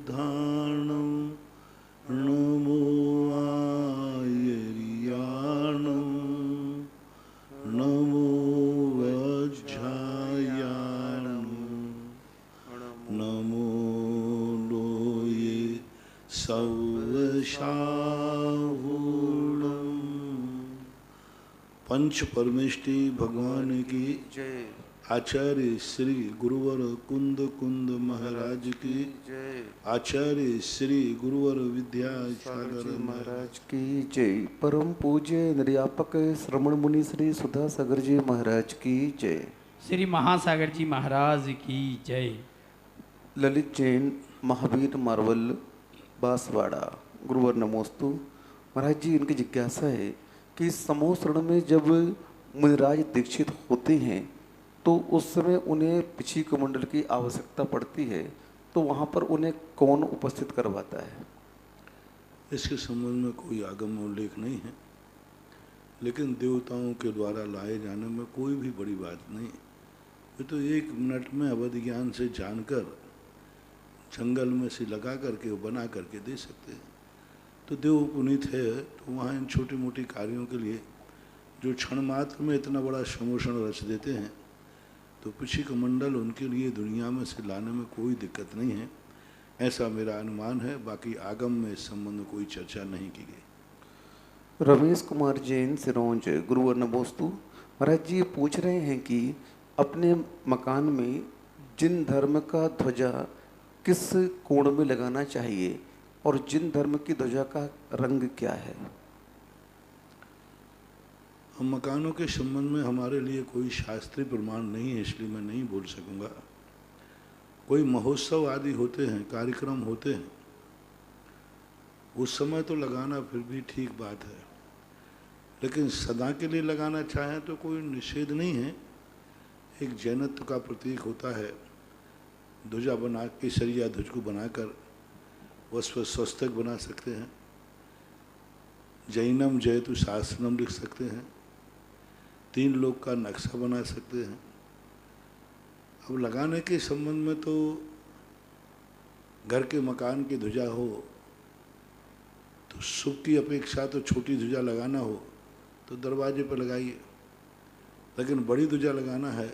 बुद्धाणं नमो आयर्याणं नमो वज्रायाणं नमो लोये सवशाहूणं। पंच परमेष्टि भगवान की जय। आचार्य श्री गुरुवर कुंद कुंद महाराज की जय। आचार्य श्री गुरुवर विद्यासागर महाराज की जय। परम पूज्य निर्यापक श्रवण मुनि श्री सुधा सागर जी महाराज की जय। श्री महासागर जी महाराज की जय। ललित जैन महावीर मार्वल बांसवाड़ा गुरुवर नमोस्तु। महाराज जी, इनकी जिज्ञासा है कि समूह शरण में जब मुनिराज दीक्षित होते हैं तो उस समय उन्हें पिछी कमंडल की आवश्यकता पड़ती है, तो वहाँ पर उन्हें कौन उपस्थित करवाता है? इसके संबंध में कोई आगम में उल्लेख नहीं है, लेकिन देवताओं के द्वारा लाए जाने में कोई भी बड़ी बात नहीं। ये तो 1 मिनट में अवध ज्ञान से जानकर जंगल में से लगा करके बना करके दे सकते हैं। तो देव पुनीत है, तो वहाँ इन छोटी मोटी कार्यों के लिए जो क्षण मात्र में इतना बड़ा समोषण रच देते हैं, तो पिछी कमंडल उनके लिए दुनिया में से लाने में कोई दिक्कत नहीं है, ऐसा मेरा अनुमान है। बाकी आगम में इस संबंध में कोई चर्चा नहीं की गई। रमेश कुमार जैन सिरोंज गुरुवर नमोस्तु। महाराज जी ये पूछ रहे हैं कि अपने मकान में जिन धर्म का ध्वजा किस कोण में लगाना चाहिए और जिन धर्म की ध्वजा का रंग क्या है? हम मकानों के संबंध में हमारे लिए कोई शास्त्रीय प्रमाण नहीं है, इसलिए मैं नहीं बोल सकूंगा। कोई महोत्सव आदि होते हैं, कार्यक्रम होते हैं, उस समय तो लगाना फिर भी ठीक बात है, लेकिन सदा के लिए लगाना चाहें तो कोई निषेध नहीं है। एक जैनत्व का प्रतीक होता है, ध्वजा बना केसरिया ध्वज को बनाकर उस पर स्वस्तिक बना सकते हैं। जैनम जयतु शासनम लिख सकते हैं। 3 लोग का नक्शा बना सकते हैं। अब लगाने के संबंध में तो घर के मकान की ध्वजा हो तो शुभ की अपेक्षा तो छोटी ध्वजा लगाना हो तो दरवाजे पर लगाइए, लेकिन बड़ी ध्वजा लगाना है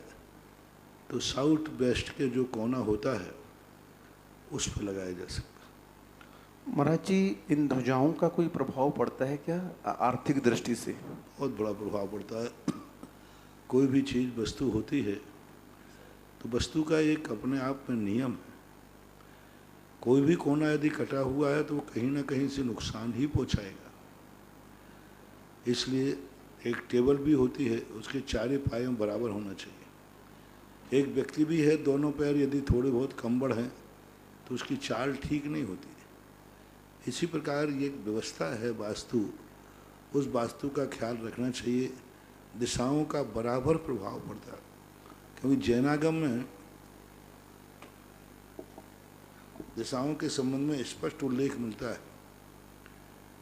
तो साउथ वेस्ट के जो कोना होता है उस पर लगाया जा सकता है। महाराज जी, इन ध्वजाओं का कोई प्रभाव पड़ता है क्या आर्थिक दृष्टि से? बहुत बड़ा प्रभाव पड़ता है। कोई भी चीज़ वस्तु होती है तो वस्तु का एक अपने आप में नियम है। कोई भी कोना यदि कटा हुआ है तो वो कहीं ना कहीं से नुकसान ही पहुंचाएगा। इसलिए एक टेबल भी होती है, उसके चारों पायों बराबर होना चाहिए। एक व्यक्ति भी है, दोनों पैर यदि थोड़े बहुत कमबड़ हैं तो उसकी चाल ठीक नहीं होती। इसी प्रकार ये एक व्यवस्था है वास्तु, उस वास्तु का ख्याल रखना चाहिए। दिशाओं का बराबर प्रभाव पड़ता है, क्योंकि जैनागम में दिशाओं के संबंध में स्पष्ट उल्लेख मिलता है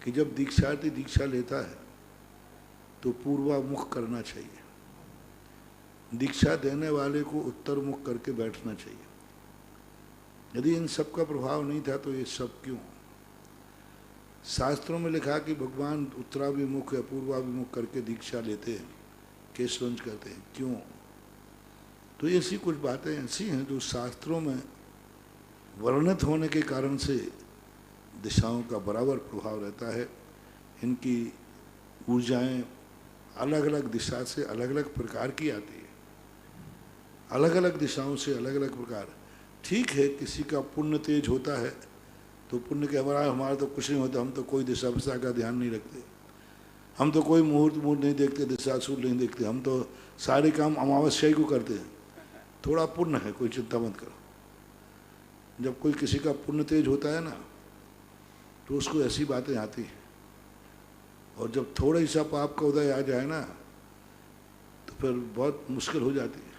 कि जब दीक्षार्थी दीक्षा लेता है तो पूर्वामुख करना चाहिए, दीक्षा देने वाले को उत्तर मुख करके बैठना चाहिए। यदि इन सब का प्रभाव नहीं था तो ये सब क्यों? शास्त्रों में लिखा कि भगवान उत्तराभिमुख या पूर्वाभिमुख करके दीक्षा लेते हैं, केशवंश करते हैं, क्यों? तो ऐसी कुछ बातें ऐसी हैं जो शास्त्रों में वर्णित होने के कारण से दिशाओं का बराबर प्रभाव रहता है। इनकी ऊर्जाएं अलग अलग दिशा से अलग अलग प्रकार की आती है, अलग अलग दिशाओं से अलग अलग प्रकार। ठीक है, किसी का पुण्य तेज होता है तो पुण्य के हमारा तो कुछ नहीं होता, हम तो कोई दिशा विशा का ध्यान नहीं रखते, हम तो कोई मुहूर्त नहीं देखते, दिशाशूल नहीं देखते, हम तो सारे काम अमावस्या को करते हैं। थोड़ा पुण्य है, कोई चिंता मत करो। जब कोई किसी का पुण्य तेज होता है ना तो उसको ऐसी बातें आती हैं, और जब थोड़ा ही सा पाप का उदय आ जाए ना तो फिर बहुत मुश्किल हो जाती है।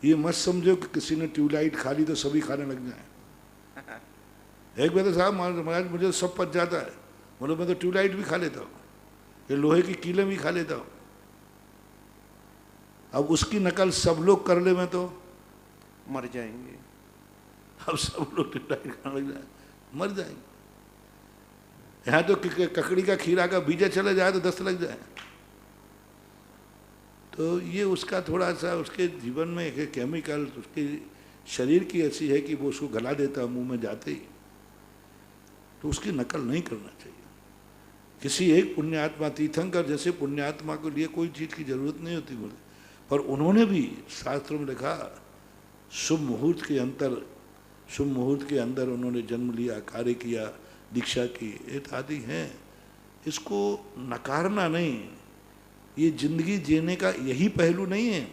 ये मत समझो कि किसी ने ट्यूबलाइट खा ली तो सभी खाने लग जाए। एक बार तो साहब महाराज मुझे सब पच जाता है, बोलो मैं तो ट्यूबलाइट भी खा लेता हूँ, ये लोहे की कीलें भी खा लेता हूँ। अब उसकी नकल सब लोग कर ले मैं तो मर जाएंगे। अब सब लोग टिंडाई खाने लग जाए, मर जाएंगे। यहाँ तो ककड़ी का खीरा का बीजा चले जाए तो 10 लग जाए। तो ये उसका थोड़ा सा उसके जीवन में एक केमिकल उसके शरीर की ऐसी है कि वो उसको गला देता है मुंह में जाते ही। तो उसकी नकल नहीं करना चाहिए। किसी एक पुण्यात्मा, तीर्थंकर जैसे पुण्यात्मा के लिए कोई चीज़ की जरूरत नहीं होती बोले, पर उन्होंने भी शास्त्रों में लिखा शुभ मुहूर्त के अंदर उन्होंने जन्म लिया, कार्य किया, दीक्षा की इत्यादि हैं। इसको नकारना नहीं। ये जिंदगी जीने का यही पहलू नहीं है,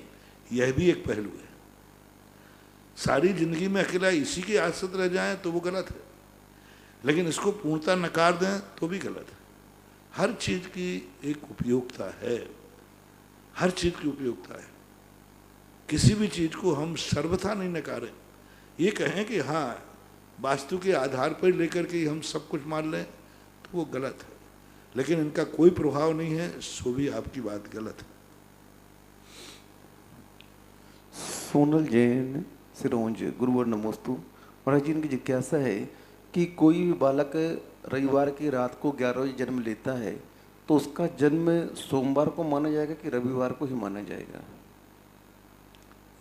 यह भी एक पहलू है। सारी जिंदगी में अकेला इसी के आश्रित रह जाएं तो वो गलत है, लेकिन इसको पूर्णतः नकार दें तो भी गलत है। हर चीज़ की एक उपयोगिता है, हर चीज़ की उपयोगिता है। किसी भी चीज़ को हम सर्वथा नहीं नकारें। ये कहें कि हाँ वास्तु के आधार पर लेकर के हम सब कुछ मान लें तो वो गलत है, लेकिन इनका कोई प्रभाव नहीं है, सो भी आपकी बात गलत है। सोनल जैन सिरोंज, गुरुवर नमोस्तु। महाराज जी, इनकी जिज्ञासा है कि कोई भी बालक रविवार की रात को 11 बजे जन्म लेता है तो उसका जन्म सोमवार को माना जाएगा कि रविवार को ही माना जाएगा?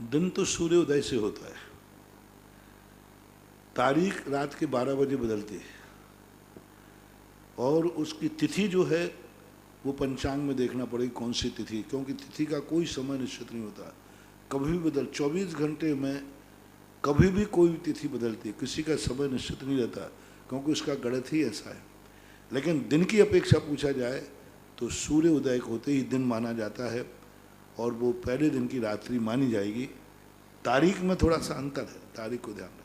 दिन तो सूर्योदय से होता है, तारीख रात के 12 बजे बदलती है, और उसकी तिथि जो है वो पंचांग में देखना पड़ेगी कौन सी तिथि, क्योंकि तिथि का कोई समय निश्चित नहीं होता, कभी भी 24 घंटे में कभी भी कोई तिथि बदलती है, किसी का समय निश्चित नहीं रहता, क्योंकि उसका गणित ही ऐसा है। लेकिन दिन की अपेक्षा पूछा जाए तो सूर्य उदय होते ही दिन माना जाता है, और वो पहले दिन की रात्रि मानी जाएगी। तारीख में थोड़ा सा अंतर है, तारीख को ध्यान रखें।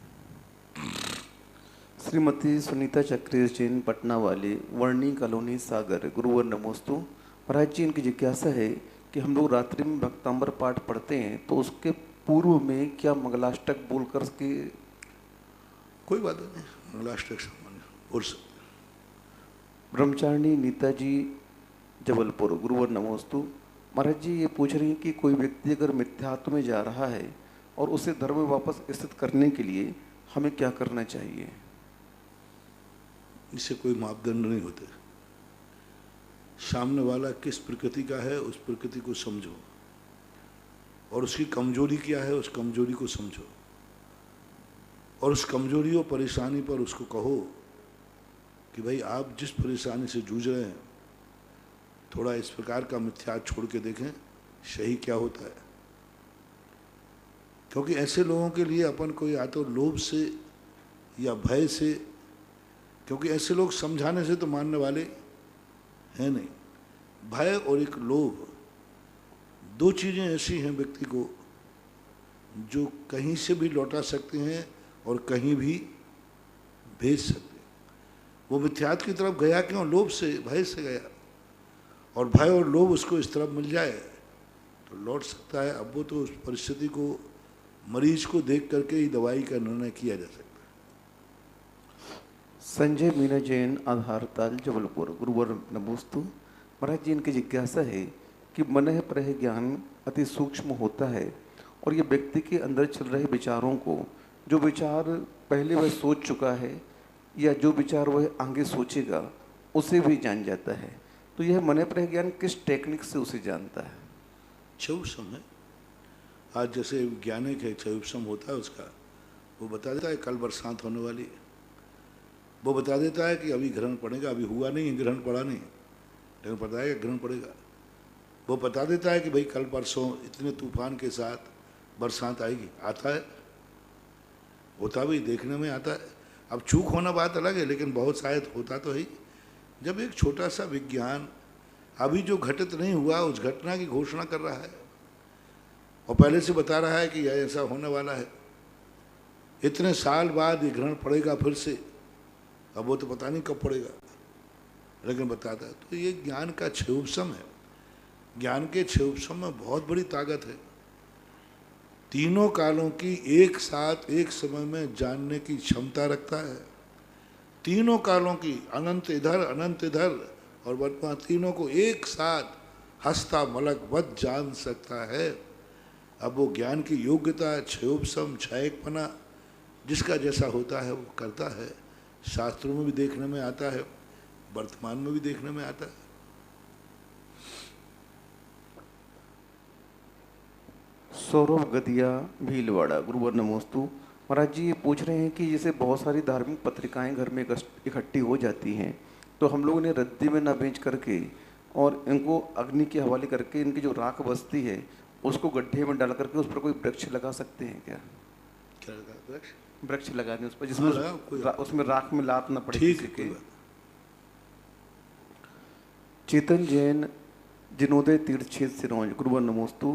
श्रीमती सुनीता चक्रेश जैन, पटना वाली, वर्णी कॉलोनी, सागर, गुरुवर नमोस्तु। महाराज जी, इनकी जिज्ञासा है कि हम लोग रात्रि में भक्तांबर पाठ पढ़ते हैं तो उसके पूर्व में क्या मंगलाष्टक बोलकर के? कोई बात नहीं, मंगलाष्टक सामान्य बोल सकते। ब्रह्मचारिणी नीता जी, जबलपुर, गुरुवर नमोस्तु। महाराज जी, ये पूछ रही हैं कि कोई व्यक्ति अगर मिथ्यात्व में जा रहा है और उसे धर्म में वापस स्थित करने के लिए हमें क्या करना चाहिए? इससे कोई मापदंड नहीं होते। सामने वाला किस प्रकृति का है उस प्रकृति को समझो, और उसकी कमजोरी क्या है उस कमजोरी को समझो, और उस कमजोरी और परेशानी पर उसको कहो कि भाई आप जिस परेशानी से जूझ रहे हैं थोड़ा इस प्रकार का मिथ्या छोड़ के देखें सही क्या होता है। क्योंकि ऐसे लोगों के लिए अपन को या तो लोभ से या भय से, क्योंकि ऐसे लोग समझाने से तो मानने वाले हैं नहीं। भय और एक लोभ, दो चीज़ें ऐसी हैं व्यक्ति को जो कहीं से भी लौटा सकते हैं और कहीं भी भेज सकते हैं। वो मिथ्यात्व की तरफ गया क्यों? लोभ से, भय से गया, और भय और लोभ उसको इस तरफ मिल जाए तो लौट सकता है। अब वो तो उस परिस्थिति को, मरीज को देख करके ही दवाई का निर्णय किया जा सकता है। संजय मीना जैन, आधारताल, जबलपुर, गुरुवर नमोस्तु। महाराज जी, इनकी जिज्ञासा है कि मनः प्रह ज्ञान अति सूक्ष्म होता है और ये व्यक्ति के अंदर चल रहे विचारों को, जो विचार पहले वह सोच चुका है या जो विचार वह आगे सोचेगा, उसे भी जान जाता है। तो यह मनः प्रह ज्ञान किस टेक्निक से उसे जानता है? चौसम है। आज जैसे वैज्ञानिक है, चौसम होता है उसका, वो बता देता है कल बरसात होने वाली है, वो बता देता है कि अभी ग्रहण पड़ेगा, अभी हुआ नहीं है, ग्रहण पड़ा नहीं, लेकिन पता है कि ग्रहण पड़ेगा। वो बता देता है कि भाई कल परसों इतने तूफान के साथ बरसात आएगी, आता है, होता भी देखने में आता है। अब चूक होना बात अलग है, लेकिन बहुत शायद होता तो है। जब एक छोटा सा विज्ञान अभी जो घटित नहीं हुआ उस घटना की घोषणा कर रहा है और पहले से बता रहा है कि यह ऐसा होने वाला है, इतने साल बाद ये ग्रहण पड़ेगा फिर से, अब वो तो पता नहीं कब पड़ेगा, लेकिन बताता है। तो ये ज्ञान का क्षयोपशम है। ज्ञान के क्षयोपशम में बहुत बड़ी ताकत है। तीनों कालों की एक साथ एक समय में जानने की क्षमता रखता है। तीनों कालों की, अनंत इधर अनंत इधर और वर्तमान, तीनों को एक साथ हस्ता मलकवत जान सकता है। अब वो ज्ञान की योग्यता, क्षयोपशम, क्षयकपना, जिसका जैसा होता है वो करता है। शास्त्रों में भी देखने में आता है, वर्तमान में भी देखने में आता है। सौरभ गदिया भीलवाड़ा, गुरुवर नमोस्तु। महाराज जी ये पूछ रहे हैं कि जैसे बहुत सारी धार्मिक पत्रिकाएं घर में इकट्ठी हो जाती हैं, तो हम लोगों ने रद्दी में ना बेच करके और इनको अग्नि के हवाले करके इनकी जो राख बचती है उसको गड्ढे में डाल करके उस पर कोई वृक्ष लगा सकते हैं क्या? क्या लगा वृक्ष? वृक्ष लगा दें उस पर, जिसमें उसमें राख में लात ना पड़े किसी के। चेतन जैन जिनोदय तीर्थ क्षेत्र सिरौंज, गुरुवर नमोस्तु।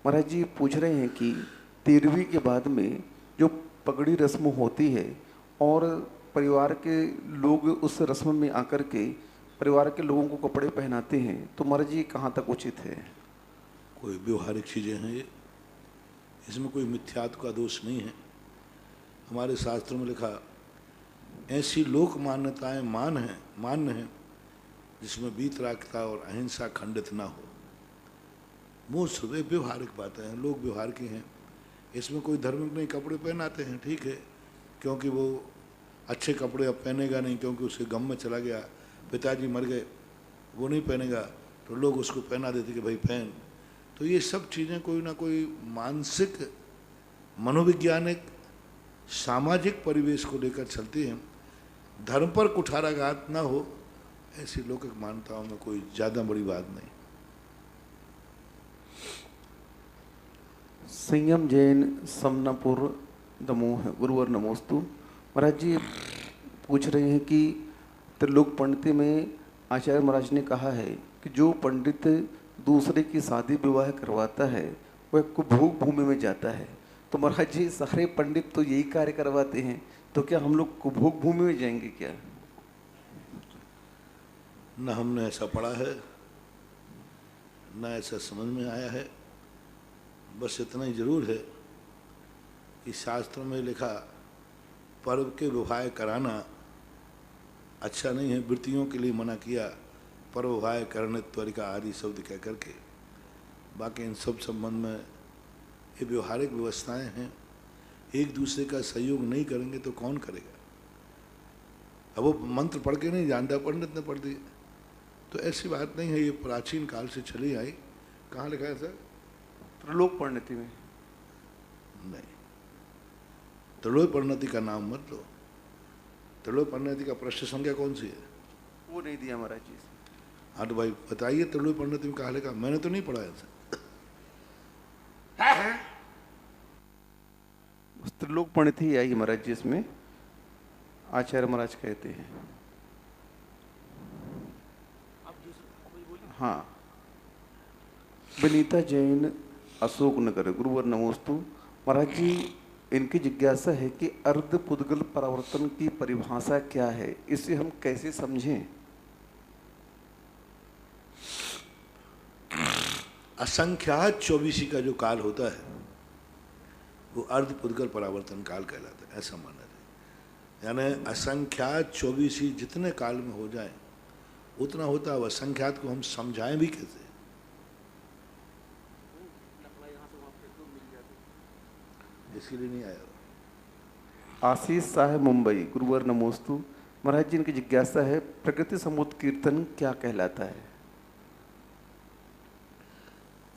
महाराज जी पूछ रहे हैं कि 13वीं के बाद में जो पगड़ी रस्म होती है और परिवार के लोग उस रस्म में आकर के परिवार के लोगों को कपड़े पहनाते हैं, तो महाराज जी कहाँ तक उचित है? कोई व्यवहारिक चीज़ें हैं ये, इसमें कोई मिथ्यात्व का दोष नहीं है। हमारे शास्त्रों में लिखा ऐसी लोक मान्यताएं मान्य हैं जिसमें वीतरागता और अहिंसा खंडित ना हो। मूल सुबह व्यवहारिक बातें हैं, लोग व्यवहार की हैं। इसमें कोई धार्मिक नहीं, कपड़े पहनाते हैं ठीक है, क्योंकि वो अच्छे कपड़े अब पहनेगा नहीं, क्योंकि उसके गम में चला गया, पिताजी मर गए, वो नहीं पहनेगा तो लोग उसको पहना देते कि भाई पहन। तो ये सब चीज़ें कोई ना कोई मानसिक, मनोवैज्ञानिक, सामाजिक परिवेश को लेकर चलती हैं। धर्म पर कुठाराघात ना हो, ऐसी लौकिक मान्यताओं में कोई ज़्यादा बड़ी बात नहीं। संयम जैन समनापुर दमोह, गुरुवर नमोस्तु। महाराज जी पूछ रहे हैं कि त्रिलोक पंडिती में आचार्य महाराज ने कहा है कि जो पंडित दूसरे की शादी विवाह करवाता है वह कुभोग भूमि में जाता है। तो महाराज जी सारे पंडित तो यही कार्य करवाते हैं, तो क्या हम लोग कुभोग भूमि में जाएंगे क्या? न हमने ऐसा पढ़ा है, न ऐसा समझ में आया है। बस इतना ही जरूर है कि शास्त्रों में लिखा पर्व के विवाह कराना अच्छा नहीं है, वृत्तियों के लिए मना किया, पर्व विवाह करने त्वरिका आदि शब्द कह करके। बाकी इन सब संबंध में ये व्यवहारिक व्यवस्थाएं हैं। एक दूसरे का सहयोग नहीं करेंगे तो कौन करेगा? अब वो मंत्र पढ़ के नहीं जानता, पंडित ने पढ़ दिया, तो ऐसी बात नहीं है। ये प्राचीन काल से चली आई। कहाँ लिखा है सर? त्रिलोक परिणति में नहीं, त्रिलोक परिणति का नाम मत लो। त्रिलोक परिणति का पृष्ठ संख्या कौन सी है? वो नहीं दिया महाराज जी। हाँ तो भाई बताइए त्रिलोक परिणति में कहाँ लिखा? मैंने तो नहीं पढ़ा है सर। त्रिलोक परिणति आई महाराज जी, इसमें आचार्य महाराज कहते हैं। हाँ, विनीता जैन अशोक नगर, गुरुवर नमोस्तु। महाराज जी इनकी जिज्ञासा है कि अर्ध पुद्गल परावर्तन की परिभाषा क्या है, इसे हम कैसे समझें? असंख्यात 24 का जो काल होता है वो अर्ध पुद्गल परावर्तन काल कहलाता है, ऐसा माना है। यानी असंख्यात 24 जितने काल में हो जाए उतना होता है। असंख्यात को हम समझाएं भी कैसे? इसके लिए नहीं आया। आशीष साहब मुंबई, गुरुवर नमोस्तु। महाराज जी इनकी जिज्ञासा है प्रकृति समुत्कीर्तन क्या कहलाता है?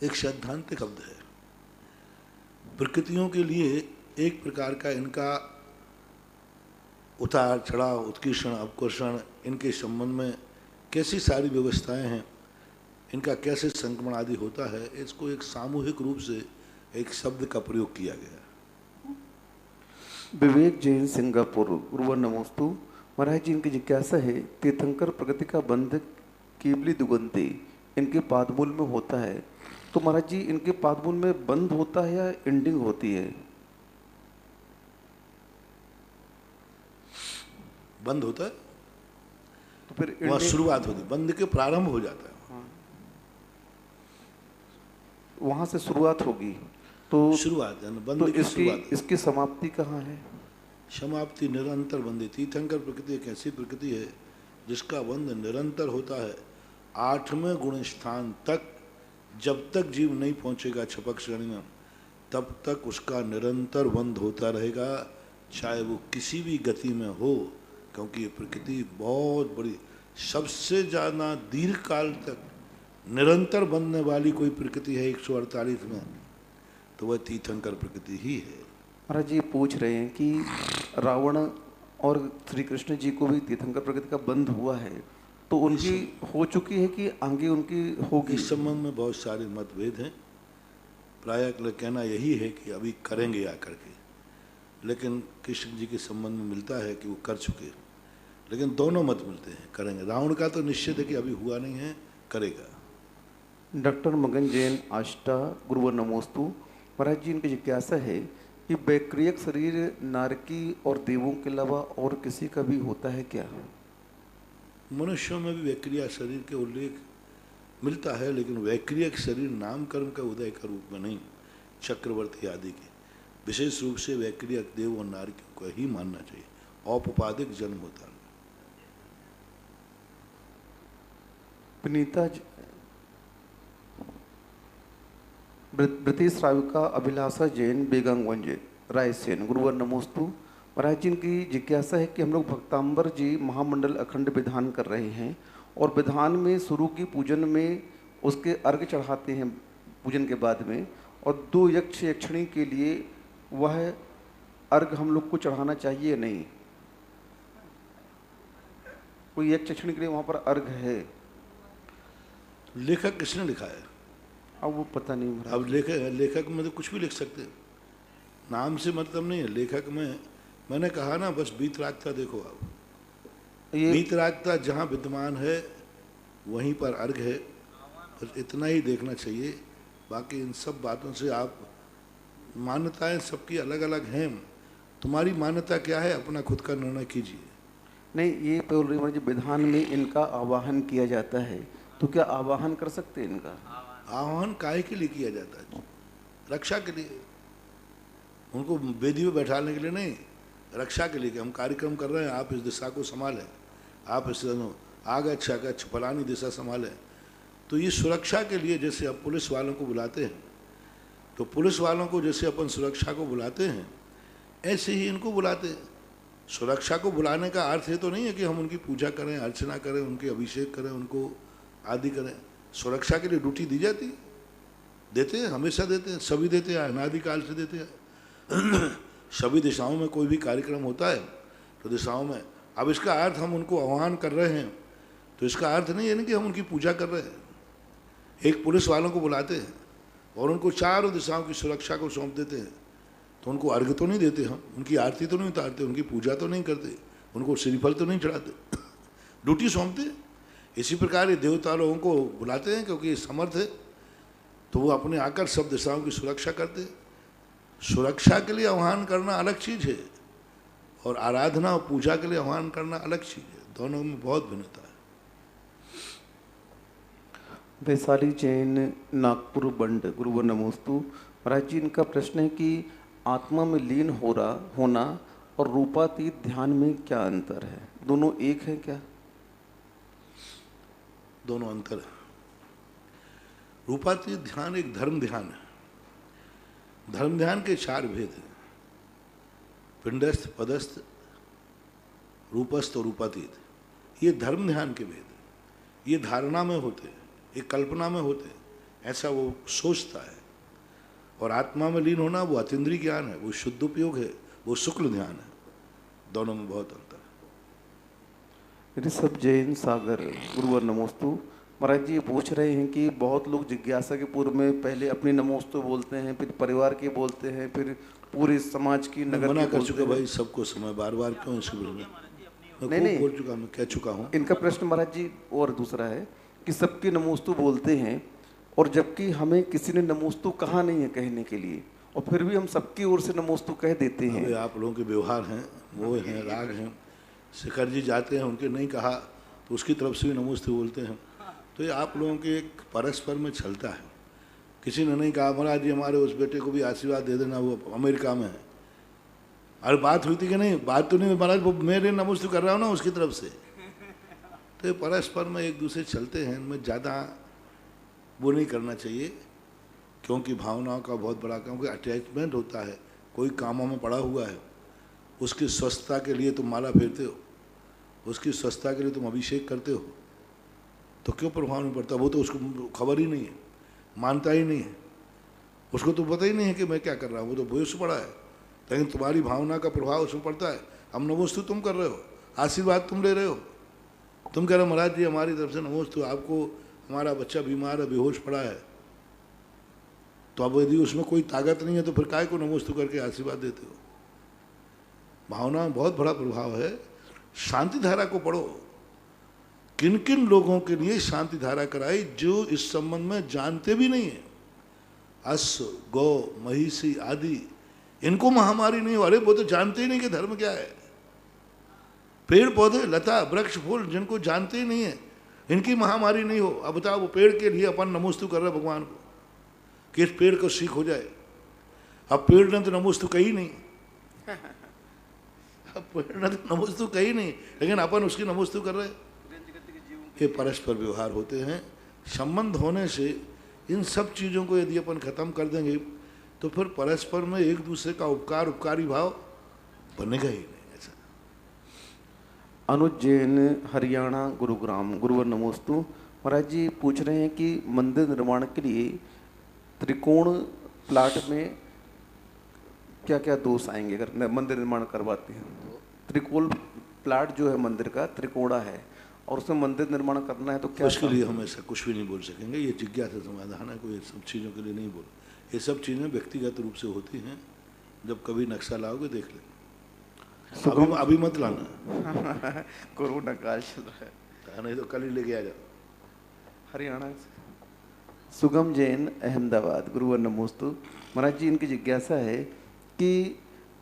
एक सैद्धांतिक शब्द है। प्रकृतियों के लिए एक प्रकार का इनका उतार चढ़ाव, उत्कीर्षण, अपकर्षण, इनके संबंध में कैसी सारी व्यवस्थाएं हैं, इनका कैसे संक्रमण आदि होता है, इसको एक सामूहिक रूप से एक शब्द का प्रयोग किया गया। विवेक जैन सिंगापुर, गुरुवर नमोस्तु। महाराज जी इनकी जिज्ञासा है तीर्थंकर प्रकृति का बंध केवली दुगंती इनके पादमूल में होता है, तो महाराज जी इनके पादमूल में बंध होता है या एंडिंग होती है? बंद होता है तो फिर वहाँ शुरुआत होती, बंद के प्रारंभ हो जाता है। हाँ। वहां से शुरुआत होगी तो शुरुआत है, बंद तो की शुरुआत। इसकी समाप्ति कहाँ है? समाप्ति निरंतर बंदी। तीर्थंकर प्रकृति एक ऐसी प्रकृति है जिसका बंध निरंतर होता है 8वें गुण स्थान तक। जब तक जीव नहीं पहुंचेगा छपक श्रेणी में, तब तक उसका निरंतर बंध होता रहेगा। चाहे वो किसी भी गति में हो, क्योंकि ये प्रकृति बहुत बड़ी, सबसे ज़्यादा दीर्घ काल तक निरंतर बनने वाली कोई प्रकृति है 148 में, तो वह तीर्थंकर प्रकृति ही है। महाराज जी पूछ रहे हैं कि रावण और श्री कृष्ण जी को भी तीर्थंकर प्रकृति का बंध हुआ है, तो उनकी हो चुकी है कि आगे उनकी होगी? इस संबंध में बहुत सारे मतभेद हैं। प्रायः कहना यही है कि अभी करेंगे या करके, लेकिन कृष्ण जी के संबंध में मिलता है कि वो कर चुके, लेकिन दोनों मत मिलते हैं करेंगे। रावण का तो निश्चित है कि अभी हुआ नहीं है, करेगा। डॉक्टर मगन जैन आष्टा गुरुवर नमोस्तु। महाराज जी इनकी जिज्ञासा है कि वैक्रियक शरीर नारकी और देवों के अलावा और किसी का भी होता है क्या? मनुष्यों में भी वैक्रिया शरीर के उल्लेख मिलता है, लेकिन वैक्रियक शरीर नामकर्म का उदय का रूप में नहीं, चक्रवर्ती आदि के विशेष रूप से वैक्रियक देव और नारकियों को ही मानना चाहिए। औपपादिक जन्म होता है। पुनीता ब्रिटिश श्राविका अभिलाषा जैन बेगमगंज रायसेन गुरुवर नमोस्तु। महाराज जी इनकी जिज्ञासा है कि हम लोग भक्तांबर जी महामंडल अखंड विधान कर रहे हैं और विधान में शुरू की पूजन में उसके अर्घ चढ़ाते हैं पूजन के बाद में, और 2 यक्ष यक्षिणी के लिए वह अर्घ हम लोग को चढ़ाना चाहिए नहीं? कोई यक्ष यक्षिणी के लिए वहाँ पर अर्घ है? लेखक किसने लिखा है अब वो पता नहीं महाराज। अब लेखक में तो कुछ भी लिख सकते हैं, नाम से मतलब नहीं है। लेखक में मैंने कहा ना, बस बीतरागता देखो आप, बीतरागता जहाँ विद्यमान है वहीं पर अर्घ है, बस इतना ही देखना चाहिए। बाकी इन सब बातों से आप, मान्यताएं सबकी अलग अलग हैं, तुम्हारी मान्यता क्या है अपना खुद का निर्णय कीजिए। नहीं, ये बोल रही महाराज जी विधान में इनका आवाहन किया जाता है, तो क्या आवाहन कर सकते हैं इनका? आह्वान काहे के लिए किया जाता है? रक्षा के लिए, उनको वेदी में बैठाने के लिए नहीं, रक्षा के लिए कि हम कार्यक्रम कर रहे हैं, आप इस दिशा को संभालें, आप इस आगे अच्छा का फलानी दिशा संभालें। तो ये सुरक्षा के लिए, जैसे अब पुलिस वालों को बुलाते हैं, तो पुलिस वालों को जैसे अपन सुरक्षा को बुलाते हैं, ऐसे ही इनको बुलाते हैं। सुरक्षा को बुलाने का अर्थ ये तो नहीं है कि हम उनकी पूजा करें, अर्चना करें, उनके अभिषेक करें, उनको आदि करें। सुरक्षा के लिए ड्यूटी दी जाती है, देते हैं, हमेशा देते हैं, सभी देते हैं, अनादिकाल से देते हैं। सभी दिशाओं में कोई भी कार्यक्रम होता है तो दिशाओं में, अब इसका अर्थ हम उनको आह्वान कर रहे हैं, तो इसका अर्थ नहीं है ना कि हम उनकी पूजा कर रहे हैं। एक पुलिस वालों को बुलाते हैं और उनको चारों दिशाओं की सुरक्षा को सौंप देते हैं, तो उनको अर्घ तो नहीं देते हम, उनकी आरती तो नहीं उतारते, उनकी पूजा तो नहीं करते, उनको श्रीफल तो नहीं चढ़ाते, ड्यूटी सौंपते। इसी प्रकार ये देवता लोगों को बुलाते हैं क्योंकि समर्थ है, तो वो अपने आकर सब दिशाओं की सुरक्षा करते हैं। सुरक्षा के लिए आह्वान करना अलग चीज़ है और आराधना और पूजा के लिए आह्वान करना अलग चीज़ है, दोनों में बहुत भिन्नता है। वैशाली जैन नागपुर बंड गुरुवर नमोस्तु। महाराज जी इनका प्रश्न है कि आत्मा में लीन होना और रूपातीत ध्यान में क्या अंतर है? दोनों एक है क्या? दोनों अंतर है। रूपातीत ध्यान एक धर्म ध्यान है। धर्म ध्यान के 4 भेद हैं, पिंडस्थ, पदस्थ, रूपस्थ और रूपातीत। ये धर्म ध्यान के भेद हैं। ये धारणा में होते हैं, ये कल्पना में होते हैं, ऐसा वो सोचता है। और आत्मा में लीन होना वो अतीन्द्रिय ज्ञान है, वो शुद्ध उपयोग है, वो शुक्ल ध्यान है। दोनों में बहुत अंतर है। ऋषभ जैन सागर गुरुवर नमोस्तु। महाराज जी ये पूछ रहे हैं कि बहुत लोग जिज्ञासा के पूर्व में पहले अपनी नमोस्तु बोलते हैं, फिर परिवार के बोलते हैं, फिर पूरे समाज की नगर मना के कर बोलते चुका हैं। भाई सबको समय, बार बार क्यों इसके बारे में नहीं बोल चुका, मैं कह चुका हूँ। इनका प्रश्न महाराज जी और दूसरा है कि सबकी नमोस्तु बोलते हैं और जबकि हमें किसी ने नमोस्तु कहा नहीं है कहने के लिए, और फिर भी हम सबकी ओर से नमोस्तु कह देते हैं। आप लोगों के व्यवहार हैं, वो हैं, राग हैं। शिखर जी जाते हैं, उनके नहीं कहा तो उसकी तरफ से भी नमोस्तु बोलते हैं। तो ये आप लोगों के एक परस्पर में चलता है। किसी ने नहीं कहा महाराज जी हमारे उस बेटे को भी आशीर्वाद दे देना, वो अमेरिका में है। अरे बात हुई थी कि नहीं? बात तो नहीं, महाराज वो मेरे नमोस्तु कर रहा हूँ ना उसकी तरफ से। तो ये परस्पर में एक दूसरे चलते हैं, इनमें ज़्यादा वो नहीं करना चाहिए, क्योंकि भावनाओं का बहुत बड़ा, क्योंकि अटैचमेंट होता है, कोई कामों में पड़ा हुआ है उसकी स्वस्थता के लिए तुम माला फेरते हो, उसकी स्वस्थता के लिए तुम अभिषेक करते हो, तो क्यों प्रभाव नहीं पड़ता? वो तो उसको खबर ही नहीं है, मानता ही नहीं है, उसको तो पता ही नहीं है कि मैं क्या कर रहा हूँ, वो तो बेहोश पड़ा है। लेकिन तुम्हारी भावना का प्रभाव उसमें पड़ता है। हम नमोस्तु तुम कर रहे हो, आशीर्वाद तुम ले रहे हो, तुम कह रहे हो महाराज जी हमारी तरफ से नमोस्तु, आपको हमारा बच्चा बीमार है, बेहोश पड़ा है, तो अब यदि उसमें कोई ताकत नहीं है तो फिर काय को नमोस्तु करके आशीर्वाद देते हो? भावना में बहुत बड़ा प्रभाव है। शांति धारा को पढ़ो, किन किन लोगों के लिए शांति धारा कराई जो इस संबंध में जानते भी नहीं है। अश्व, गौ, महिषी आदि, इनको महामारी नहीं हो, अरे वो तो जानते ही नहीं कि धर्म क्या है। पेड़ पौधे, लता, वृक्ष, फूल, जिनको जानते ही नहीं है, इनकी महामारी नहीं हो। अब बताओ, वो पेड़ के लिए अपन नमोस्तु कर रहे भगवान को कि इस पेड़ को सीख हो जाए। अब पेड़ ने तो नमोस्तु कही नहीं, अब पेड़ ने तो नमोस्तु कही नहीं, लेकिन अपन उसकी नमोस्तु कर रहे। ये परस्पर व्यवहार होते हैं। संबंध होने से इन सब चीज़ों को यदि अपन खत्म कर देंगे तो फिर परस्पर में एक दूसरे का उपकार, उपकारी भाव बनेगा ही नहीं। ऐसा अनुज जैन, हरियाणा, गुरुग्राम, गुरुवर नमोस्तु। महाराज जी पूछ रहे हैं कि मंदिर निर्माण के लिए त्रिकोण प्लाट में क्या क्या दोष आएंगे अगर मंदिर निर्माण करवाते हैं? त्रिकोण प्लाट जो है मंदिर का त्रिकोणा है और उसमें मंदिर निर्माण करना है तो क्या? उसके लिए हम ऐसा कुछ भी नहीं बोल सकेंगे, ये जिज्ञासा समाधान है, कोई ये सब चीज़ों के लिए नहीं बोल। ये सब चीज़ें व्यक्तिगत रूप से होती हैं, जब कभी नक्शा लाओगे देख लेंगे, अभी मत लाना। कोरोना काल चल रहा है, नहीं तो कल ही लेके आ जाओ। हरियाणा से सुगम जैन, अहमदाबाद, गुरुवर नमोस्तु। महाराज जी इनकी जिज्ञासा है कि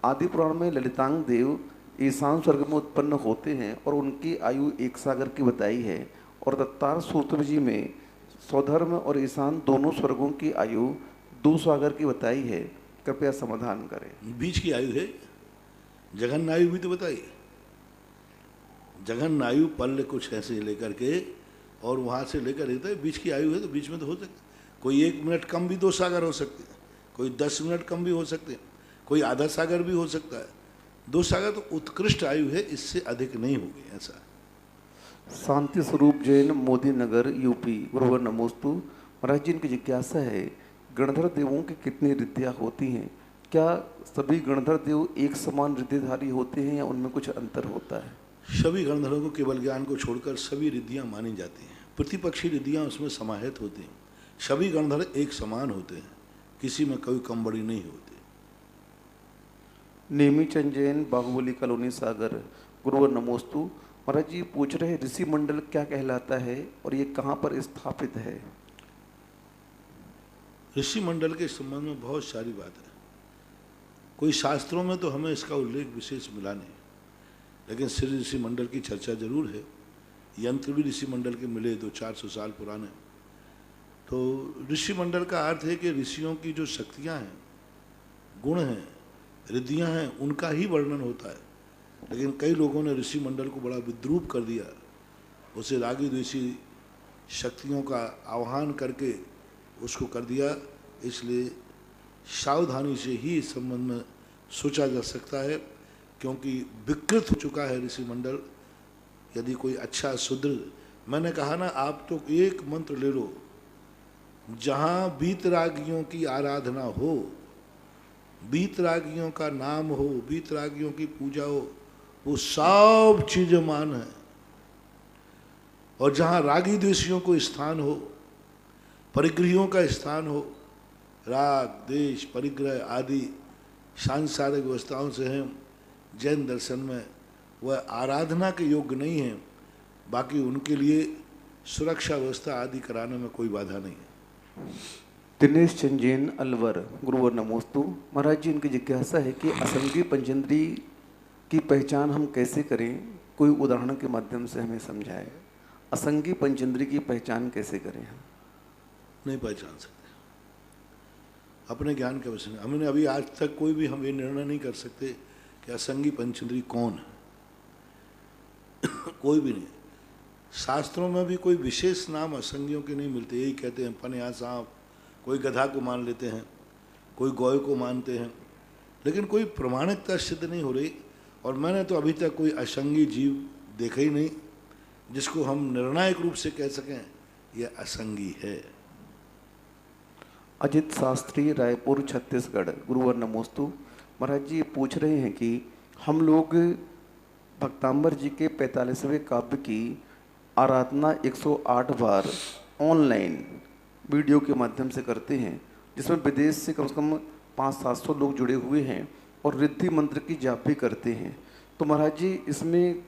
आदि पुराण में ललितांग देव ईशान स्वर्ग में उत्पन्न होते हैं और उनकी आयु 1 सागर की बताई है, और दत्तार सूत्र जी में स्वधर्म और ईशान दोनों स्वर्गों की आयु 2 सागर की बताई है। कृपया समाधान करें। बीच की आयु है, जघन्नायु भी तो बताई। जघन्नायु पल्ले कुछ ऐसे लेकर के और वहाँ से लेकर रहता है, बीच की आयु है तो बीच में तो हो सकता। कोई 1 मिनट कम भी 2 सागर हो सकते हैं, कोई 10 मिनट कम भी हो सकते हैं, कोई आधा सागर भी हो सकता है। 2 सागर तो उत्कृष्ट आयु है, इससे अधिक नहीं होगी। ऐसा शांति स्वरूप जैन, मोदी नगर, यूपी, गुरुवर नमोस्तु। महाराज जी इनकी जिज्ञासा है गणधर देवों की कितनी रिद्धियाँ होती हैं? क्या सभी गणधर देव एक समान रिद्धिधारी होते हैं या उनमें कुछ अंतर होता है? सभी गणधरों को केवल ज्ञान को छोड़कर सभी रिद्धियाँ मानी जाती हैं। प्रतिपक्षी रिद्धियाँ उसमें समाहित होती हैं। सभी गणधर एक समान होते हैं, किसी में कोई कम बड़ी नहीं होती। नेमी चंद जैन, बाहुबली कॉलोनी, सागर, गुरुवर नमोस्तु। महाराज जी पूछ रहे हैं ऋषि मंडल क्या कहलाता है और ये कहाँ पर स्थापित है? ऋषि मंडल के संबंध में बहुत सारी बात है। कोई शास्त्रों में तो हमें इसका उल्लेख विशेष मिला नहीं, लेकिन श्री ऋषि मंडल की चर्चा जरूर है। यंत्र भी ऋषि मंडल के मिले 200-400 साल पुराने। तो ऋषि मंडल का अर्थ है कि ऋषियों की जो शक्तियाँ हैं, गुण हैं, रिद्धियाँ हैं, उनका ही वर्णन होता है। लेकिन कई लोगों ने ऋषि मंडल को बड़ा विद्रूप कर दिया, उसे रागी द्वेषी शक्तियों का आह्वान करके उसको कर दिया। इसलिए सावधानी से ही इस संबंध में सोचा जा सकता है, क्योंकि विकृत हो चुका है ऋषि मंडल। यदि कोई अच्छा सुदृढ़, मैंने कहा ना, आप तो एक मंत्र ले लो, जहाँ वीतरागियों की आराधना हो, वीतरागियों का नाम हो, वीतरागियों की पूजा हो, वो सब चीजें मान है। और जहाँ रागी द्वेषियों को स्थान हो, परिग्रहियों का स्थान हो, राग देश परिग्रह आदि सांसारिक व्यवस्थाओं से हैं जैन दर्शन में, वह आराधना के योग्य नहीं है। बाकी उनके लिए सुरक्षा व्यवस्था आदि कराने में कोई बाधा नहीं है। दिनेश चंद जैन, अलवर, गुरुवर नमोस्तु। महाराज जी इनकी जिज्ञासा है कि असंगी पंचेंद्री की पहचान हम कैसे करें? कोई उदाहरण के माध्यम से हमें समझाए। असंगी पंचेंद्री की पहचान कैसे करें? हम नहीं पहचान सकते अपने ज्ञान के वजह से। हमने अभी आज तक कोई भी हम ये निर्णय नहीं कर सकते कि असंगी पंचेंद्री कौन है। कोई भी नहीं। शास्त्रों में भी कोई विशेष नाम असंगियों के नहीं मिलते। यही कहते हैं पनिया सांप, कोई गधा को मान लेते हैं, कोई गौय को मानते हैं, लेकिन कोई प्रमाणिकता सिद्ध नहीं हो रही। और मैंने तो अभी तक कोई असंगी जीव देखा ही नहीं जिसको हम निर्णायक रूप से कह सकें यह असंगी है। अजित शास्त्री, रायपुर, छत्तीसगढ़। गुरुवर नमोस्तु। महाराज जी पूछ रहे हैं कि हम लोग भक्तांबर जी के 45वें काव्य की आराधना 108 बार ऑनलाइन वीडियो के माध्यम से करते हैं, जिसमें विदेश से कम 500-700 लोग जुड़े हुए हैं और रिद्धि मंत्र की जाप भी करते हैं। तो महाराज जी इसमें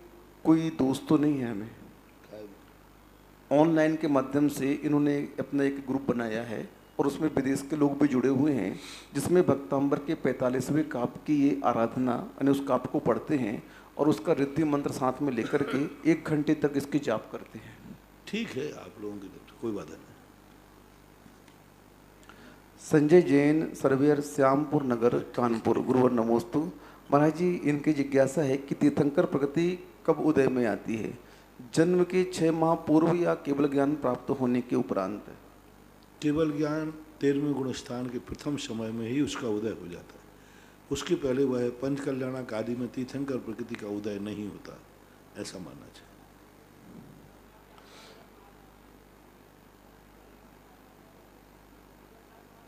कोई दोष तो नहीं है? हमें ऑनलाइन के माध्यम से इन्होंने अपना एक ग्रुप बनाया है और उसमें विदेश के लोग भी जुड़े हुए हैं, जिसमें भक्तांबर के 45वें काव्य की ये आराधना यानी उस काव्य को पढ़ते हैं और उसका रिद्धि मंत्र साथ में लेकर के 1 घंटे तक इसकी जाप करते हैं। ठीक है, आप लोगों की तो कोई बात नहीं। संजय जैन, सर्वेयर, श्यामपुर नगर, कानपुर। गुरुवर नमोस्तु। महाराज जी इनकी जिज्ञासा है कि तीर्थंकर प्रगति कब उदय में आती है? जन्म के 6 माह पूर्व या केवल ज्ञान प्राप्त होने के उपरांत? केवल ज्ञान 13वें गुण स्थान के प्रथम समय में ही उसका उदय हो जाता है। उसके पहले वह पंच कल्याणक आदि में तीर्थंकर प्रकृति का उदय नहीं होता, ऐसा मानना चाहिए।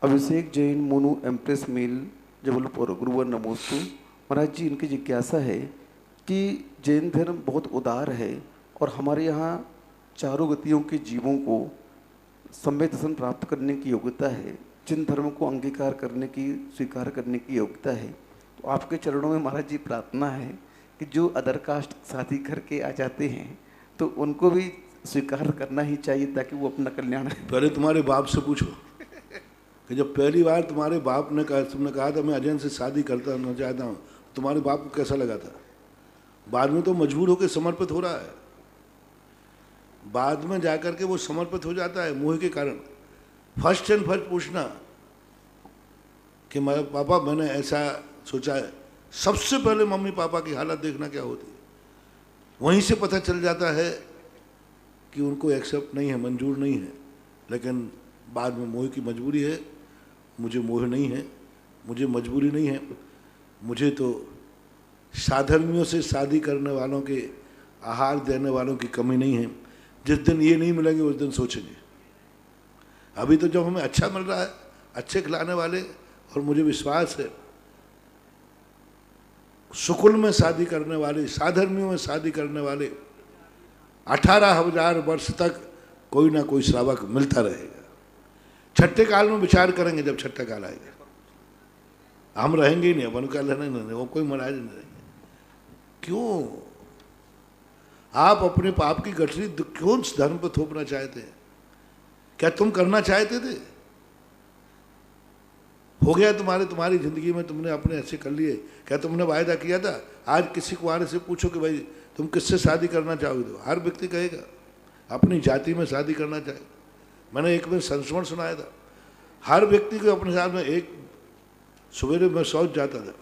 अभिषेक जैन, मोनू, एम्प्रेस मिल, जबलपुर। गुरुवर नमोस्तु। महाराज जी इनकी जिज्ञासा है कि जैन धर्म बहुत उदार है और हमारे यहाँ चारों गतियों के जीवों को सम्यक दर्शन प्राप्त करने की योग्यता है, जिन धर्म को अंगीकार करने की, स्वीकार करने की योग्यता है। तो आपके चरणों में महाराज जी प्रार्थना है कि जो अदर कास्ट शादी करके आ जाते हैं तो उनको भी स्वीकार करना ही चाहिए ताकि वो अपना कल्याण। पहले तुम्हारे बाप से पूछो कि जब पहली बार तुम्हारे बाप ने कहा, तुमने कहा था मैं अजय से शादी करना चाहता हूँ, तुम्हारे बाप को कैसा लगा था? बाद में तो मजबूर होकर समर्पित हो रहा है, बाद में जाकर के वो समर्पित हो जाता है मोह के कारण। फर्स्ट एंड फर्स्ट पूछना कि मैं पापा मैंने ऐसा सोचा है, सबसे पहले मम्मी पापा की हालत देखना क्या होती है, वहीं से पता चल जाता है कि उनको एक्सेप्ट नहीं है, मंजूर नहीं है। लेकिन बाद में मोह की मजबूरी है, मुझे मोह नहीं है, मुझे मजबूरी नहीं है, मुझे तो साधर्मियों से शादी करने वालों के आहार देने वालों की कमी नहीं है। जिस दिन ये नहीं मिलेंगे उस दिन सोचेंगे। अभी तो जब हमें अच्छा मिल रहा है, अच्छे खिलाने वाले, और मुझे विश्वास है सुकुल में शादी करने वाले, साधर्मियों में शादी करने वाले 18,000 वर्ष तक कोई ना कोई श्रावक मिलता रहेगा। छठे काल में विचार करेंगे, जब छठा काल आएगा। हम रहेंगे ही नहीं, अपन का रहने नहीं, वो कोई महाराज नहीं रहेंगे। क्यों आप अपने पाप की गठरी क्यों धर्म पर थोपना चाहते हैं? क्या तुम करना चाहते थे? हो गया तुम्हारी जिंदगी में, तुमने अपने ऐसे कर लिए। क्या तुमने वायदा किया था? आज किसी कुआरे से पूछो कि भाई तुम किससे शादी करना चाहोगे, तो हर व्यक्ति कहेगा अपनी जाति में शादी करना चाहे। मैंने एक बार संस्मरण सुनाया था, हर व्यक्ति को अपने साथ में, एक सवेरे में शौच जाता था,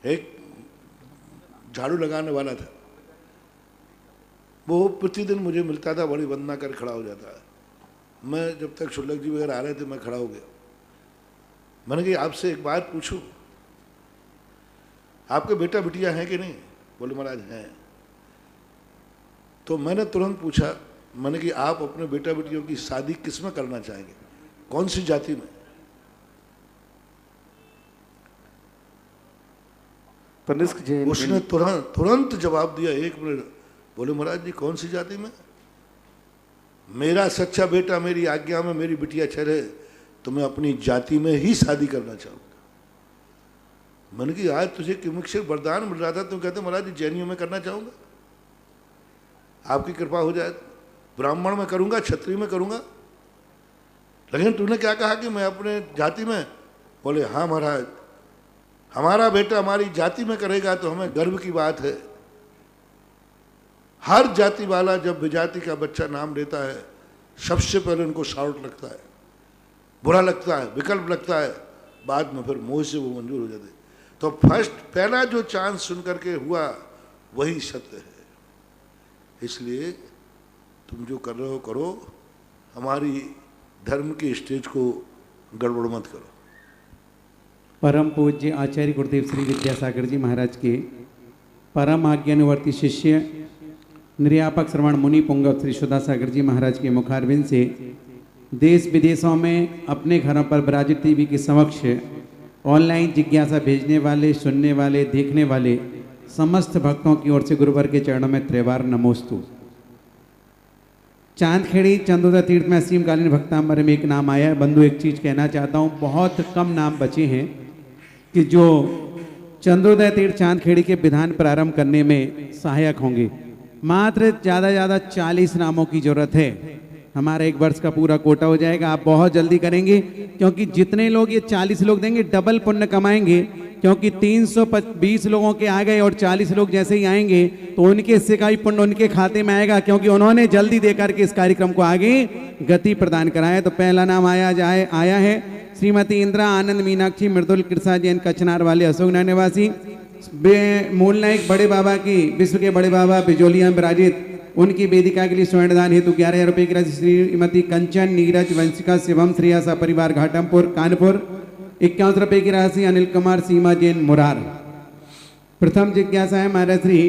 एक झाड़ू लगाने वाला था, वो प्रतिदिन मुझे मिलता था, बड़ी वंदना कर खड़ा हो जाता है। मैं जब तक शुल्लक जी वगैरह आ रहे थे मैं खड़ा हो गया। मैंने कहा आपसे एक बात पूछूं, आपके बेटा बिटिया हैं कि नहीं? बोले महाराज हैं। तो मैंने तुरंत पूछा, मैंने कि आप अपने बेटा बेटियों की शादी किस में करना चाहेंगे, कौन सी जाति में? उसने तुरंत जवाब दिया, 1 मिनट। बोले महाराज जी कौन सी जाति में? मेरा सच्चा बेटा मेरी आज्ञा में मेरी बिटिया चले तो मैं अपनी जाति में ही शादी करना चाहूँगा। मैंने कि आज तुझे किमुक्षर वरदान मिल रहा था, तुम कहते महाराज जी जैनियों में करना चाहूँगा, आपकी कृपा हो जाए, ब्राह्मण में करूँगा, क्षत्रिय में करूँगा। लेकिन तूने क्या कहा कि मैं अपने जाति में? बोले हाँ महाराज, हमारा बेटा हमारी जाति में करेगा तो हमें गर्व की बात है। हर जाति वाला जब विजाति का बच्चा नाम लेता है, सबसे पहले उनको शाउट लगता है, बुरा लगता है, विकल्प लगता है, बाद में फिर मोह से वो मंजूर हो जाते। तो पहला जो चांस सुन करके हुआ वही सत्य है। इसलिए तुम जो कर रहे हो करो, हमारी धर्म की स्टेज को गड़बड़ मत करो। परम पूज्य आचार्य गुरुदेव श्री विद्यासागर जी महाराज के परम आज्ञानुवर्ती शिष्य निर्यापक श्रवण मुनि पुंगव श्री सुधा सागर जी महाराज के मुखारविंद से देश विदेशों में अपने घरों पर विराजित टीवी के समक्ष ऑनलाइन जिज्ञासा भेजने वाले, सुनने वाले, देखने वाले समस्त भक्तों की ओर से गुरुवर के चरणों में त्रिवार नमोस्तु। चांदखेड़ी चंदोदा तीर्थ में असीमकालीन भक्तांबर में एक नाम आया है। बंधु, एक चीज कहना चाहता हूँ, बहुत कम नाम बचे हैं कि जो चंदोदय तीर्थ चांदखेड़ी के विधान प्रारंभ करने में सहायक होंगे। मात्र ज़्यादा ज़्यादा 40 नामों की जरूरत है। हमारा 1 वर्ष का पूरा कोटा हो जाएगा। आप बहुत जल्दी करेंगे क्योंकि जितने लोग ये 40 लोग देंगे डबल पुण्य कमाएंगे, क्योंकि 320 लोगों के आ गए और 40 लोग जैसे ही आएंगे तो उनके हिस्से का ही पुण्य उनके खाते में आएगा, क्योंकि उन्होंने जल्दी दे करके इस कार्यक्रम को आगे गति प्रदान कराया। तो पहला नाम आया है श्रीमती इंदिरा आनंद मीनाक्षी मृदुल कृषा जैन कचनार वाले अशोक नगर निवासी। मूल नायक बड़े बाबा की, विश्व के बड़े बाबा बिजोलिया में विराजित, उनकी वेदिका के लिए स्वर्ण दान हेतु 11,000 रुपये की राशि श्रीमती कंचन नीरज वंशिका शिवम श्रिया सा परिवार घाटमपुर कानपुर। 51 रुपये की राशि अनिल कुमार सीमा जैन मुरार। प्रथम जिज्ञासा है महाराज श्री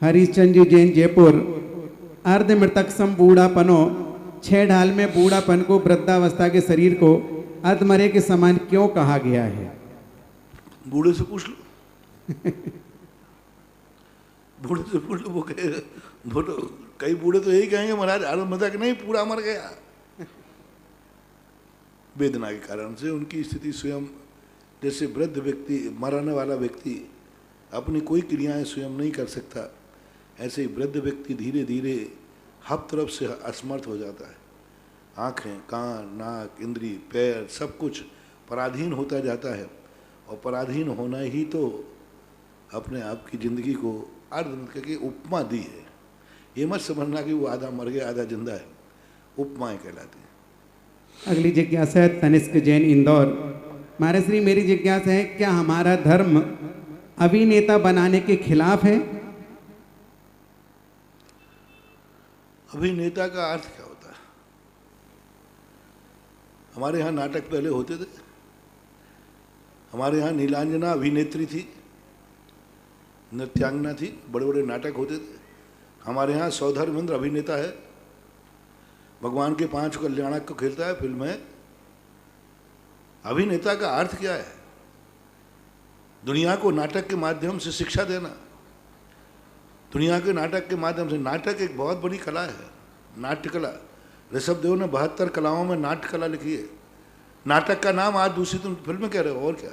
हरिश्चंद्र जी जैन जयपुर। अर्ध मृतक सम बूढ़ापनो, 6 ढाल में बूढ़ापन को वृद्धावस्था के शरीर को अधमरे के समान क्यों कहा गया है? बूढ़े से पूछ लो। बूढ़े से पूछ लो, वो कहेगा। कई बूढ़े तो यही कहेंगे महाराज अरे मजाक नहीं, पूरा मर गया। वेदना के कारण से उनकी स्थिति स्वयं, जैसे वृद्ध व्यक्ति, मरने वाला व्यक्ति अपनी कोई क्रियाएं स्वयं नहीं कर सकता, ऐसे ही वृद्ध व्यक्ति धीरे धीरे हर तरफ से असमर्थ हो जाता है। आँखें, कान, नाक, इंद्री, पैर सब कुछ पराधीन होता जाता है। और पराधीन होना ही तो अपने आप की जिंदगी को अर्ध की उपमा दी है। ये मत समझना कि वो आधा मर गया आधा जिंदा है, उपमाएं कहलाती हैं। अगली जिज्ञासा है तनिष्क जैन इंदौर। महाराज श्री मेरी जिज्ञासा है, क्या हमारा धर्म अभिनेता बनाने के खिलाफ है? अभिनेता का अर्थ क्या होता है? हमारे यहाँ नाटक पहले होते थे। हमारे यहाँ नीलांजना अभिनेत्री थी, नृत्यांगना थी, बड़े बड़े नाटक होते थे। हमारे यहाँ सौधर्मेंद्र अभिनेता है, भगवान के 5 कल्याणक को खेलता है फिल्म में। अभिनेता का अर्थ क्या है? दुनिया को नाटक के माध्यम से शिक्षा देना, दुनिया के नाटक के माध्यम से। नाटक एक बहुत बड़ी कला है, नाट्य कला। ऋषभदेव ने 72 कलाओं में नाट्य कला लिखी है। नाटक का नाम आज दूसरी तुम फिल्म कह रहे हो, और क्या?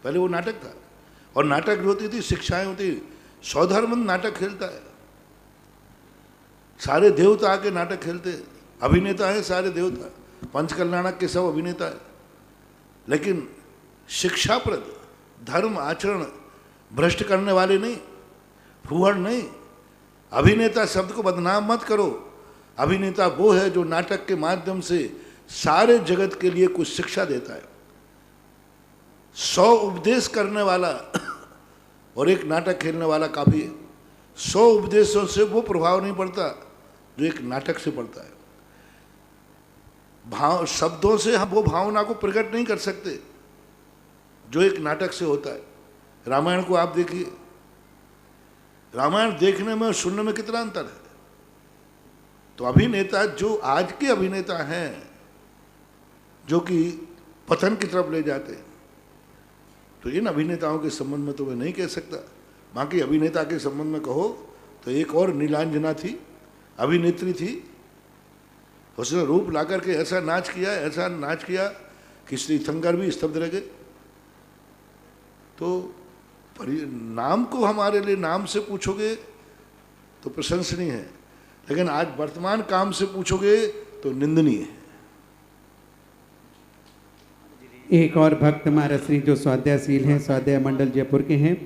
पहले वो नाटक था, और नाटक जो होती थी शिक्षाएं होती। सौधर्मेंद्र नाटक खेलता है, सारे देवता आके नाटक खेलते हैं। अभिनेता है सारे देवता, पंचकल्याणक के सब अभिनेता है। लेकिन शिक्षाप्रद, धर्म आचरण भ्रष्ट करने वाले नहीं, फूहड़ नहीं। अभिनेता शब्द को बदनाम मत करो। अभिनेता वो है जो नाटक के माध्यम से सारे जगत के लिए कुछ शिक्षा देता है। 100 उपदेश करने वाला और एक नाटक खेलने वाला काफ़ी है। 100 उपदेशों से वो प्रभाव नहीं पड़ता जो एक नाटक से पड़ता है। भाव शब्दों से हम वो भावना को प्रकट नहीं कर सकते जो एक नाटक से होता है। रामायण को आप देखिए, रामायण देखने में और सुनने में कितना अंतर है। तो अभिनेता जो आज के अभिनेता हैं जो कि पतन की तरफ ले जाते हैं, तो इन अभिनेताओं के संबंध में तो मैं नहीं कह सकता। बाकी अभिनेता के संबंध में कहो तो एक और नीलांजना थी, अभिनेत्री थी। उसने रूप ला करके ऐसा नाच किया कि श्री थंगर भी स्तब्ध रह गए। तो नाम को हमारे लिए नाम से पूछोगे तो प्रशंसनीय है, लेकिन आज वर्तमान काम से पूछोगे तो निंदनीय है। एक और भक्त महाराज श्री जो स्वाध्यायशील हैं, स्वाध्याय मंडल जयपुर के हैं,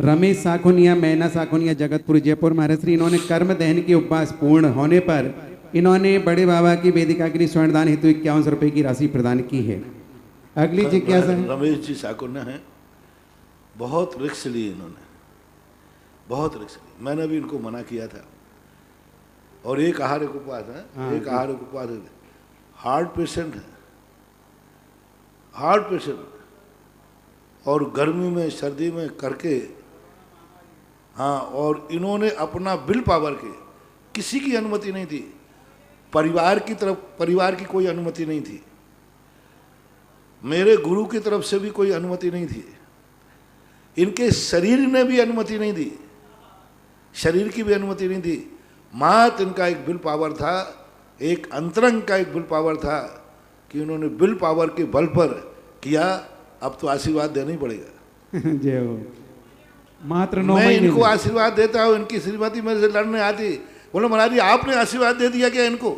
रमेश साखोनिया, मैना साखोनिया, जगतपुर जयपुर। महाराज श्री इन्होंने कर्म दहन के उपवास पूर्ण होने पर इन्होंने बड़े बाबा की वेदिका के लिए स्वर्णदान हेतु 51 रुपये की राशि प्रदान की है। अगली जिज्ञासा है, रमेश जी साखोनिया हैं, बहुत रिस्क लिए इन्होंने, बहुत रिस्क लिए। मैंने भी इनको मना किया था। और एक आहार एक उपवास है, एक आहार एक उपवास है। हार्ट पेशेंट है, हार्ट पेशेंट, और गर्मी में सर्दी में करके हाँ, और इन्होंने अपना विल पावर के, किसी की अनुमति नहीं थी, परिवार की कोई अनुमति नहीं थी, मेरे गुरु की तरफ से भी कोई अनुमति नहीं थी, इनके शरीर ने भी अनुमति नहीं दी, शरीर की भी अनुमति नहीं थी, मात्र इनका एक विल पावर था, एक अंतरंग का एक विल पावर था कि उन्होंने विल पावर के बल पर किया। अब तो आशीर्वाद देना ही पड़ेगा। जय हो। मात्र 9 मैं महीने इनको आशीर्वाद देता हूँ, इनकी श्रीमती मेरे से लड़ने आती, बोले महाराज जी आपने आशीर्वाद दे दिया क्या इनको?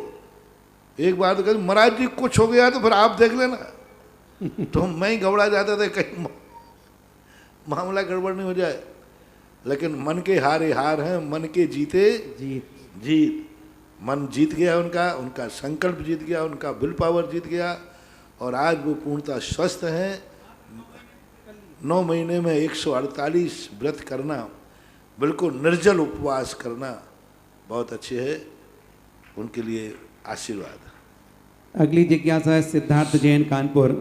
एक बार तो कहते महाराज जी कुछ हो गया तो फिर आप देख लेना। तो मैं ही घबरा जाता था कहीं मामला गड़बड़ नहीं हो जाए, लेकिन मन के हारे हार हैं, मन के जीते जीत। मन जीत गया उनका संकल्प जीत गया, उनका विल पावर जीत गया, और आज वो पूर्णतः स्वस्थ हैं। 9 महीने में 148 व्रत करना, बिल्कुल निर्जल उपवास करना बहुत अच्छे है, उनके लिए आशीर्वाद। अगली जिज्ञासा है सिद्धार्थ जैन कानपुर।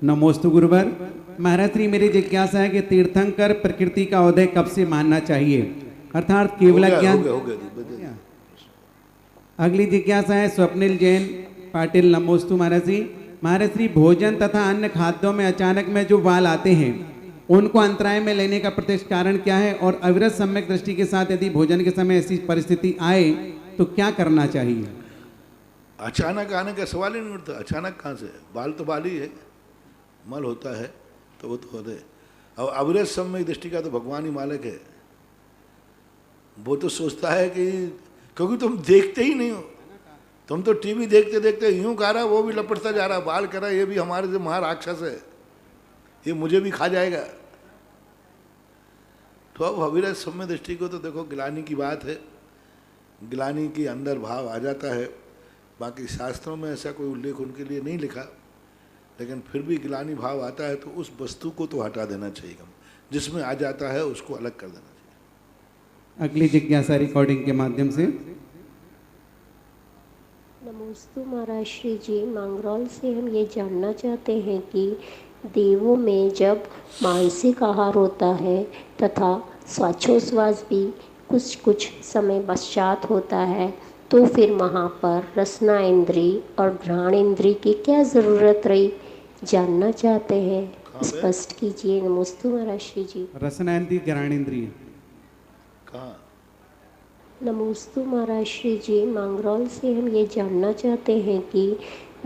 नमोस्तु गुरुवर। महाराज श्री, मेरी जिज्ञासा है कि तीर्थंकर प्रकृति का उदय कब से मानना चाहिए, अर्थात केवल ज्ञान। अगली जिज्ञासा है स्वप्निल जैन पाटिल। नमोस्तु महाराज श्री। महाराज श्री, भोजन तथा अन्य खाद्यों में अचानक में जो वाल आते हैं उनको अंतराय में लेने का प्रत्यक्ष कारण क्या है, और अविरत सम्यक दृष्टि के साथ यदि भोजन के समय ऐसी परिस्थिति आए तो क्या करना चाहिए? अचानक आने का सवाल ही नहीं उठता। अचानक कहाँ से? बाल तो बाल ही है, मल होता है तो वो तो होते। और अविरत सम्यक दृष्टि का तो भगवान ही मालिक है। वो तो सोचता है कि क्योंकि तुम देखते ही नहीं हो, तुम तो टीवी देखते देखते यूं खा रहा, वो भी लपटता जा रहा, बाल कर रहा, ये भी हमारे से महाराक्षस है, ये मुझे भी खा जाएगा। तो अब अविरत सम्यक दृष्टि को तो देखो गिलानी की बात है, गिलानी के अंदर भाव आ जाता है। बाकी शास्त्रों में ऐसा कोई उल्लेख उनके लिए नहीं लिखा, लेकिन फिर भी गिलानी भाव आता है तो उस वस्तु को तो हटा देना चाहिए, जिसमें आ जाता है उसको अलग कर देना चाहिए। अगली जिज्ञासा रिकॉर्डिंग के माध्यम से। नमोस्तु महाराज श्री जी, मांगरौल से हम ये जानना चाहते हैं कि देवों में जब मानसिक आहार होता है तथा श्वासोच्छ्वास भी कुछ समय पश्चात होता है, तो फिर वहाँ पर रसना इंद्री और घ्राण इंद्री की क्या ज़रूरत रही, जानना चाहते हैं, स्पष्ट कीजिए। नमोस्तु महाराज श्री जी। रसना इंद्री, घ्राण इंद्री कहाँ? नमोस्तु महाराज श्री जी, मांगरौल से हम ये जानना चाहते हैं कि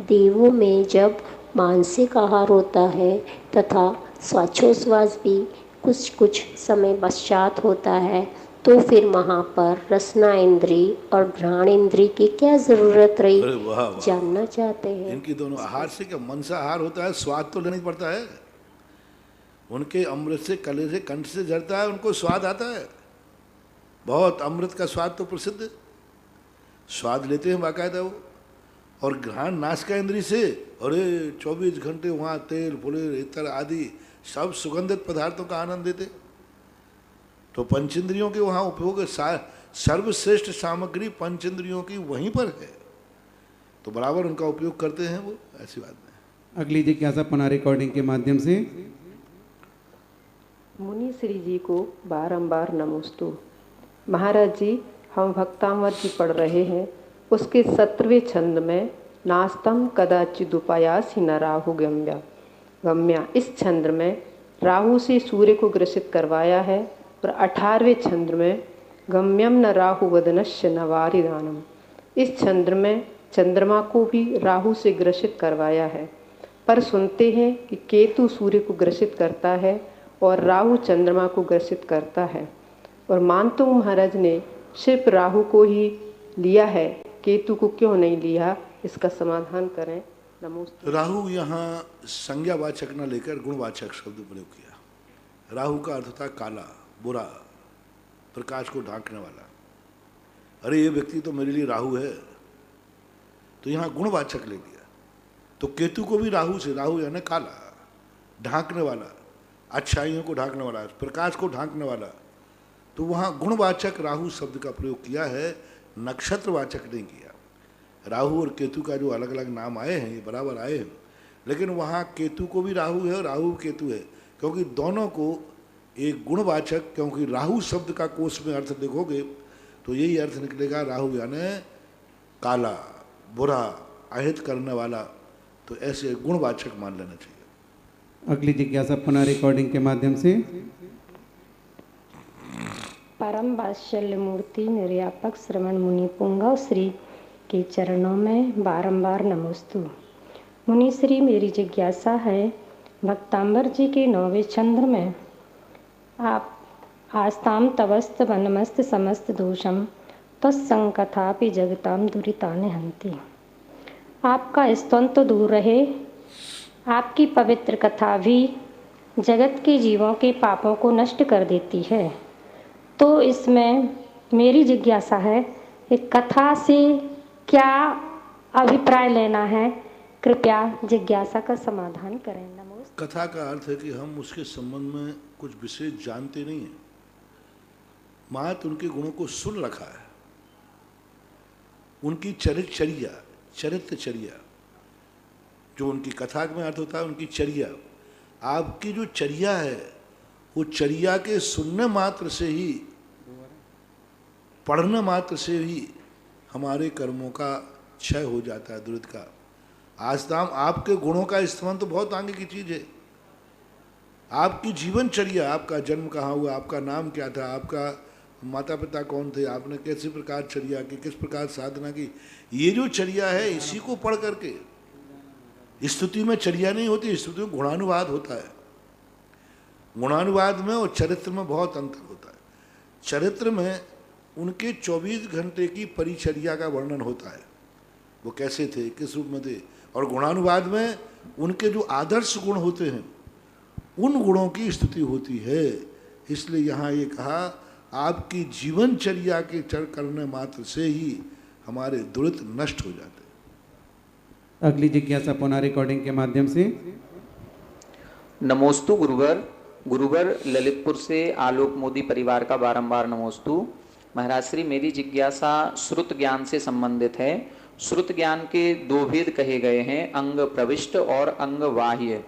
देवों में जब मानसिक आहार होता है तथा श्वासोच्छ्वास भी कुछ समय पश्चात होता है, तो फिर वहाँ पर रसना इंद्री और घ्राण इंद्री की क्या ज़रूरत रही, जानना चाहते हैं। इनकी दोनों आहार से क्या मन से आहार होता है, स्वाद तो लेना ही पड़ता है। उनके अमृत से, कले से, कंठ से झरता है, उनको स्वाद आता है बहुत। अमृत का स्वाद तो प्रसिद्ध है, स्वाद लेते हैं बाकायदा वो। और घ्राण नासिका इंद्री से, अरे 24 घंटे वहाँ तेल फुले इतर आदि सब सुगंधित पदार्थों का आनंद देते। तो पंचेंद्रियों के वहाँ उपयोग, सर्वश्रेष्ठ सामग्री पंचेंद्रियों की वहीं पर है, तो बराबर उनका उपयोग करते हैं वो, ऐसी बात नहीं। अगली जिज्ञासा पुनः रिकॉर्डिंग के माध्यम से। मुनि श्री जी को बारंबार नमोस्तु। महाराज जी, हम भक्तामृत जी पढ़ रहे हैं, उसके 17वें छंद में नास्तम कदाचिदुपायासी न राहु गम्या, इस छंद में राहु से सूर्य को ग्रसित करवाया है, और 18वें छंद में गम्यम न राहु वदनश्य न वारिदानम, इस छंद में चंद्रमा को भी राहु से ग्रसित करवाया है। पर सुनते हैं कि केतु सूर्य को ग्रसित करता है और राहु चंद्रमा को ग्रसित करता है, और मानतु महाराज ने सिर्फ राहु को ही लिया है, केतु को क्यों नहीं लिया, इसका समाधान करें। नमोस्तु। राहु यहाँ संज्ञावाचक न लेकर गुणवाचक शब्द प्रयोग किया। राहु का अर्थ था काला, बुरा, प्रकाश को ढांकने वाला। अरे ये व्यक्ति तो मेरे लिए राहु है, तो यहाँ गुणवाचक ले लिया। तो केतु को भी राहु से, राहु यानी काला, ढांकने वाला, अच्छाइयों को ढांकने वाला, प्रकाश को ढांकने वाला, तो वहाँ गुणवाचक राहु शब्द का प्रयोग किया है, नक्षत्रवाचक नहीं किया। राहु और केतु का जो अलग अलग नाम आए हैं, ये बराबर आए हैं, लेकिन वहाँ केतु को भी राहु है और राहु केतु है, क्योंकि दोनों को एक गुणवाचक, क्योंकि राहु शब्द का कोश में अर्थ देखोगे तो यही अर्थ निकलेगा, राहु यानी काला, बुरा, अहित करने वाला, तो ऐसे गुणवाचक मान लेना चाहिए। अगली जिज्ञासा पुनः रिकॉर्डिंग के माध्यम से। परम वात्सल्य मूर्ति निर्यापक श्रवण मुनि पुंगव श्री के चरणों में बारंबार नमोस्तु। मुनि श्री, मेरी जिज्ञासा है, भक्तांबर जी के 9वें छंद में आप आस्ताम तवस्त वनमस्त समस्त दोषम तत्संकथापि जगताम दुरितानि हंति। आपका स्तवन तो दूर रहे, आपकी पवित्र कथा भी जगत के जीवों के पापों को नष्ट कर देती है। तो इसमें मेरी जिज्ञासा है, एक कथा से क्या अभिप्राय लेना है, कृपया जिज्ञासा का समाधान करें। नमस्ते। कथा का अर्थ है कि हम उसके संबंध में कुछ विशेष जानते नहीं हैं, मात्र उनके गुणों को सुन रखा है, उनकी चरित्रचर्या, जो उनकी कथा में अर्थ होता है उनकी चर्या। आपकी जो चर्या है वो चर्या के सुनने मात्र से ही, पढ़ने मात्र से ही हमारे कर्मों का क्षय हो जाता है, दुरित का। आस्ताम, आपके गुणों का स्तवन तो बहुत आगे की चीज है। आपकी जीवनचर्या, आपका जन्म कहाँ हुआ, आपका नाम क्या था, आपका माता पिता कौन थे, आपने कैसे प्रकार चर्या की, किस प्रकार साधना की, ये जो चर्या है इसी को पढ़ करके, स्तुति में चर्या नहीं होती, स्तुति में गुणानुवाद होता है। गुणानुवाद में और चरित्र में बहुत अंतर होता है। चरित्र में उनके 24 घंटे की परिचर्या का वर्णन होता है, वो कैसे थे, किस रूप में थे, और गुणानुवाद में उनके जो आदर्श गुण होते हैं उन गुणों की स्तुति होती है। इसलिए यहाँ ये कहा, आपकी जीवनचर्या के चर करने मात्र से ही हमारे दुरित नष्ट हो जाते हैं। अगली जिज्ञासा पुनः रिकॉर्डिंग के माध्यम से। नमोस्तु गुरुवर। गुरुवर, ललितपुर से आलोक मोदी परिवार का बारंबार नमोस्तु। महाराज श्री, मेरी जिज्ञासा श्रुत ज्ञान से संबंधित है। श्रुत ज्ञान के 2 भेद कहे गए हैं, अंग प्रविष्ट और अंग बाह्य।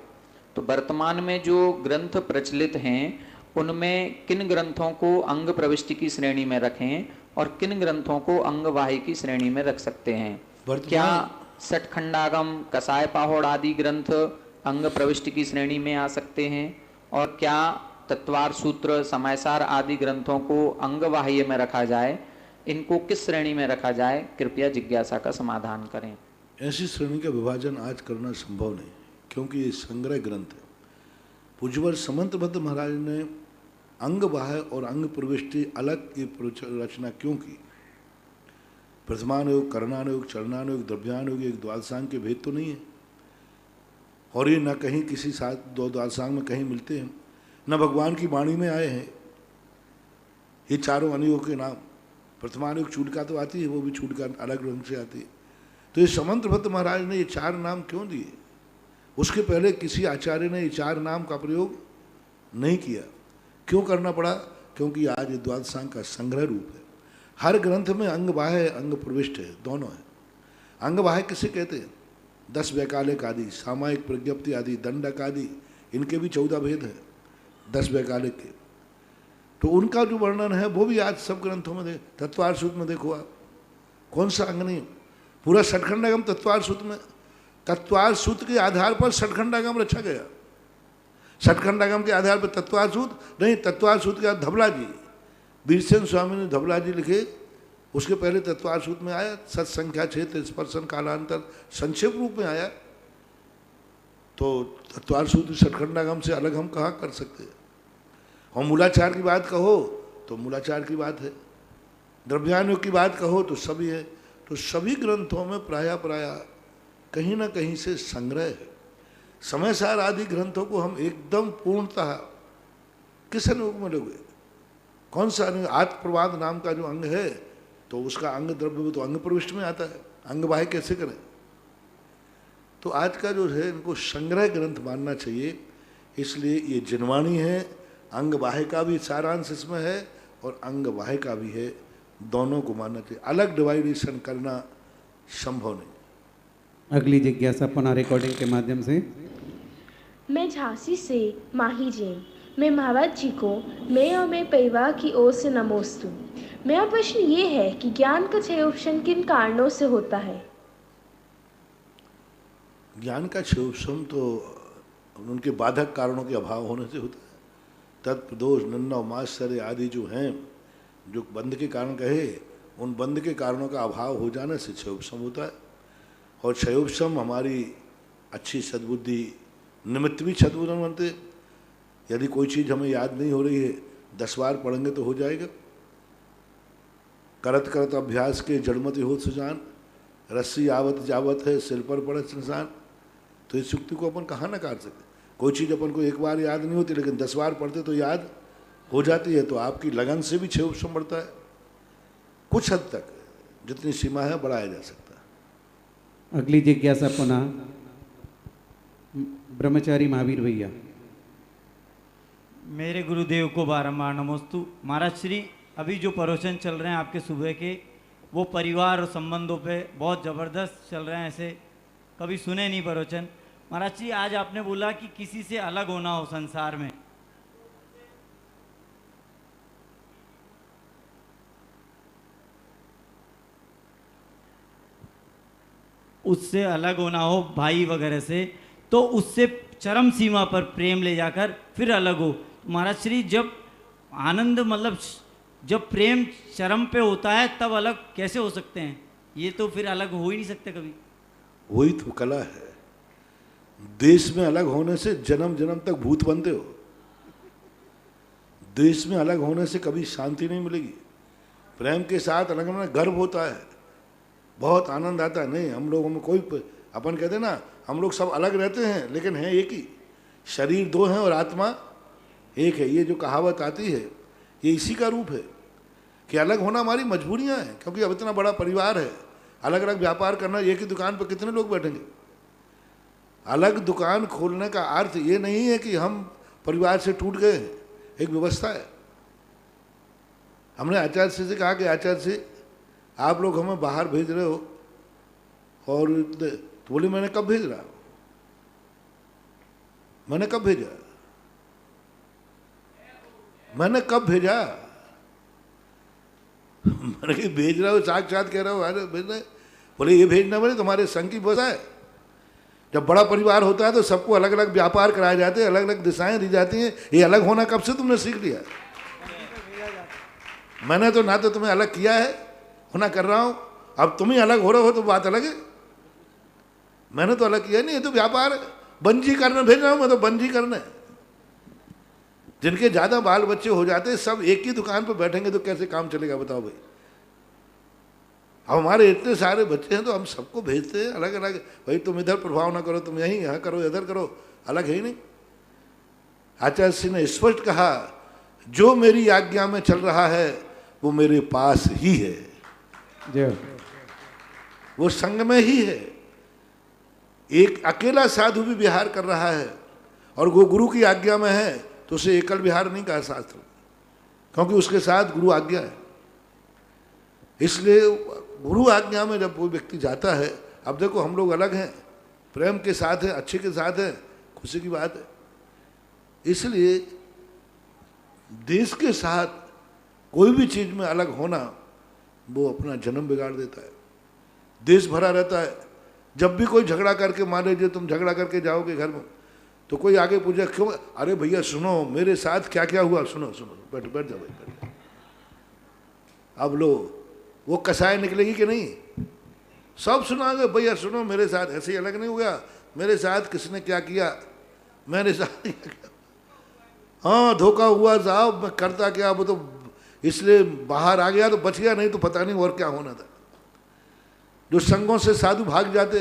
तो वर्तमान में जो ग्रंथ प्रचलित हैं उनमें किन ग्रंथों को अंग प्रविष्टि की श्रेणी में रखें और किन ग्रंथों को अंग बाह्य की श्रेणी में रख सकते हैं? क्या सठखंडागम, कसाय पाहोड़ आदि ग्रंथ अंग प्रविष्टि की श्रेणी में आ सकते हैं? और क्या तत्वार सूत्र, समयसार आदि ग्रंथों को अंग बाह्य में रखा जाए? इनको किस श्रेणी में रखा जाए? कृपया जिज्ञासा का समाधान करें। ऐसी श्रेणी का विभाजन आज करना संभव नहीं, क्योंकि ये संग्रह ग्रंथ है। पूज्यवर समंतभद्र महाराज ने अंग बाह्य और अंग प्रविष्टि अलग की रचना क्यों की? प्रथमानुयोग, करणानुयोग, चरणानुयोग, द्रव्यानुयोग, एक द्वादशांग के भेद तो नहीं है, और ये न कहीं किसी साथ 2 द्वादशांग में कहीं मिलते हैं, न भगवान की वाणी में आए हैं ये चारों अनुयोग के नाम। प्रथमानुयोग चूड़का तो आती है, वो भी चूड़का अलग रंग से आती है। तो ये समंतभद्र महाराज ने ये 4 नाम क्यों दिए? उसके पहले किसी आचार्य ने ये 4 नाम का प्रयोग नहीं किया। क्यों करना पड़ा? क्योंकि आज ये द्वादशांग का संग्रह रूप है। हर ग्रंथ में अंग बाह्य अंग प्रविष्ट है, दोनों है। अंग बाह्य किसे कहते हैं? 10 वैकालिक आदि, सामायिक प्रज्ञप्ति आदि, दंडक आदि, इनके भी 14 भेद हैं 10 वैकालिक के। तो उनका जो वर्णन है वो भी आज सब ग्रंथों में तत्वार सूत्र में देखो आप, कौन सा अंग नहीं? पूरा सठखंडागम तत्वार सूत्र में, तत्वार सूत्र के आधार पर सठखंडागम रचा गया। सठखंडागम के आधार पर तत्वार सूत्र नहीं, तत्वार सूत्र के धबला जी, वीरसेन स्वामी ने धबला जी लिखे, उसके पहले तत्वार सूत्र में आया, सत्संख्या क्षेत्र स्पर्शन कालांतर संक्षेप रूप में आया। तो तत्वार सूत्र सठखंडागम से अलग हम कहाँ कर सकते हैं? और मूलाचार की बात कहो तो मूलाचार की बात है, द्रव्यानुयोग की बात कहो तो सभी है। तो सभी ग्रंथों में प्रायः कहीं ना कहीं से संग्रह है। समयसार आदि ग्रंथों को हम एकदम पूर्णतः किस अनुयोग में लोगे? कौन सा अनुयोग? आत्मप्रवाद नाम का जो अंग है तो उसका अंग द्रव्य तो अंग प्रविष्ट में आता है, अंग बाह्य कैसे करें? तो आज का जो है इनको संग्रह ग्रंथ मानना चाहिए। इसलिए ये जिनवाणी है, अंग बाह्य का भी सारांश इसमें है और अंग बाह्य का भी है, दोनों को मानना चाहिए। अलग डिवाइडेशन करना संभव नहीं। अगली जिज्ञासा पुनः रिकॉर्डिंग के माध्यम से। मैं झांसी से माही जैन मैं महाराज जी को मैं और मेरे परिवार की ओर से नमोस्तु। मेरा प्रश्न ये है कि ज्ञान का क्षयोपशम किन कारणों से होता है? ज्ञान का क्षयोपशम तो उनके बाधक कारणों के अभाव होने से होता है। तत्प्रदोष नन्ना माश्चर्य आदि जो हैं, जो बंध के कारण कहे, उन बंध के कारणों का अभाव हो जाने से क्षयोपशम होता है। और क्षयोपशम हमारी अच्छी सद्बुद्धि निमित्त भी सद्बुद्धि बनते। यदि कोई चीज़ हमें याद नहीं हो रही है, 10 बार पढ़ेंगे तो हो जाएगा। करत करत अभ्यास के जड़मति हो सुजान, रस्सी आवत जावत है सिर पर पड़े इंसान। तो इस युक्ति को अपन कहाँ नकार सकते? कोई चीज़ अपन को एक बार याद नहीं होती, लेकिन 10 बार पढ़ते तो याद हो जाती है। तो आपकी लगन से भी क्षयोपशम बढ़ता है। कुछ हद तक जितनी सीमा है बढ़ाया जा सकता है। अगली जिज्ञासा पुनः ब्रह्मचारी महावीर भैया। मेरे गुरुदेव को बारंबार नमोस्तु। महाराज श्री, अभी जो प्रवचन चल रहे हैं आपके सुबह के, वो परिवार और संबंधों पे बहुत ज़बरदस्त चल रहे हैं। ऐसे कभी सुने नहीं प्रवचन। महाराज जी, आज आपने बोला कि किसी से अलग होना हो संसार में, उससे अलग होना हो भाई वगैरह से, तो उससे चरम सीमा पर प्रेम ले जाकर फिर अलग हो। महाराज श्री, जब आनंद मतलब जब प्रेम चरम पे होता है तब अलग कैसे हो सकते हैं? ये तो फिर अलग हो ही नहीं सकते कभी। वही तो कला है। देश में अलग होने से जन्म जन्म तक भूत बनते हो। देश में अलग होने से कभी शांति नहीं मिलेगी। प्रेम के साथ अलग होना गर्व होता है, बहुत आनंद आता है। नहीं, हम लोगों में कोई, अपन कहते हैं ना, हम लोग सब अलग रहते हैं लेकिन हैं एक ही। शरीर 2 हैं और आत्मा एक है। ये जो कहावत आती है ये इसी का रूप है कि अलग होना हमारी मजबूरियां हैं। क्योंकि अब इतना बड़ा परिवार है, अलग अलग व्यापार करना, एक ही दुकान पर कितने लोग बैठेंगे? अलग दुकान खोलने का अर्थ ये नहीं है कि हम परिवार से टूट गए हैं। एक व्यवस्था है। हमने आचार्य से कहा कि आचार्य से, आप लोग हमें बाहर भेज रहे हो, और तो बोले मैंने कब भेज रहा? मैंने कब भेजा? मैंने कब भेजा? मैंने भेज रहा हो, साक्षात कह रहा हो, अरे भेज रहे। बोले ये भेजना बोले तुम्हारे संघ की व्यवस्था है। जब बड़ा परिवार होता है तो सबको अलग अलग व्यापार कराए जाते हैं, अलग अलग दिशाएं दी जाती हैं। ये अलग होना कब से तुमने सीख लिया? मैंने तो ना तो तुम्हें अलग किया है, होना कर रहा हूं। अब तुम ही अलग हो रहे हो तो बात अलग है। मैंने तो अलग किया नहीं, ये तो व्यापार है। बंजी करने भेज रहा हूं मैं, तो बंजी करने। जिनके ज्यादा बाल बच्चे हो जाते हैं, सब एक ही दुकान पर बैठेंगे तो कैसे काम चलेगा बताओ भाई? अब हमारे इतने सारे बच्चे हैं तो हम सबको भेजते हैं अलग अलग। भाई तुम इधर प्रभाव ना करो, तुम यहीं यहाँ करो, इधर करो, अलग है ही नहीं। आचार्य सिंह ने स्पष्ट कहा, जो मेरी आज्ञा में चल रहा है वो मेरे पास ही है, वो संग में ही है। एक अकेला साधु भी विहार कर रहा है और वो गुरु की आज्ञा में है, तो उसे एकल विहार नहीं कहा शास्त्र, क्योंकि उसके साथ गुरु आज्ञा है। इसलिए गुरु आज्ञा में जब कोई व्यक्ति जाता है, अब देखो हम लोग अलग हैं, प्रेम के साथ हैं, अच्छे के साथ हैं, खुशी की बात है। इसलिए देश के साथ कोई भी चीज में अलग होना वो अपना जन्म बिगाड़ देता है। देश भरा रहता है। जब भी कोई झगड़ा करके, मान लीजिए तुम झगड़ा करके जाओगे घर में, तो कोई आगे पूछे क्यों? अरे भैया सुनो मेरे साथ क्या क्या हुआ, सुनो सुनो, बैठ बैठ जाओ, बैठ जाओ। अब लो, वो कसाई निकलेगी कि नहीं? सब सुनाओगे, भैया सुनो मेरे साथ ऐसे ही अलग नहीं हुआ, मेरे साथ किसने क्या किया, मेरे साथ हाँ धोखा हुआ साहब, मैं करता क्या, वो तो इसलिए बाहर आ गया तो बच गया, नहीं तो पता नहीं और क्या होना था। जो संघों से साधु भाग जाते,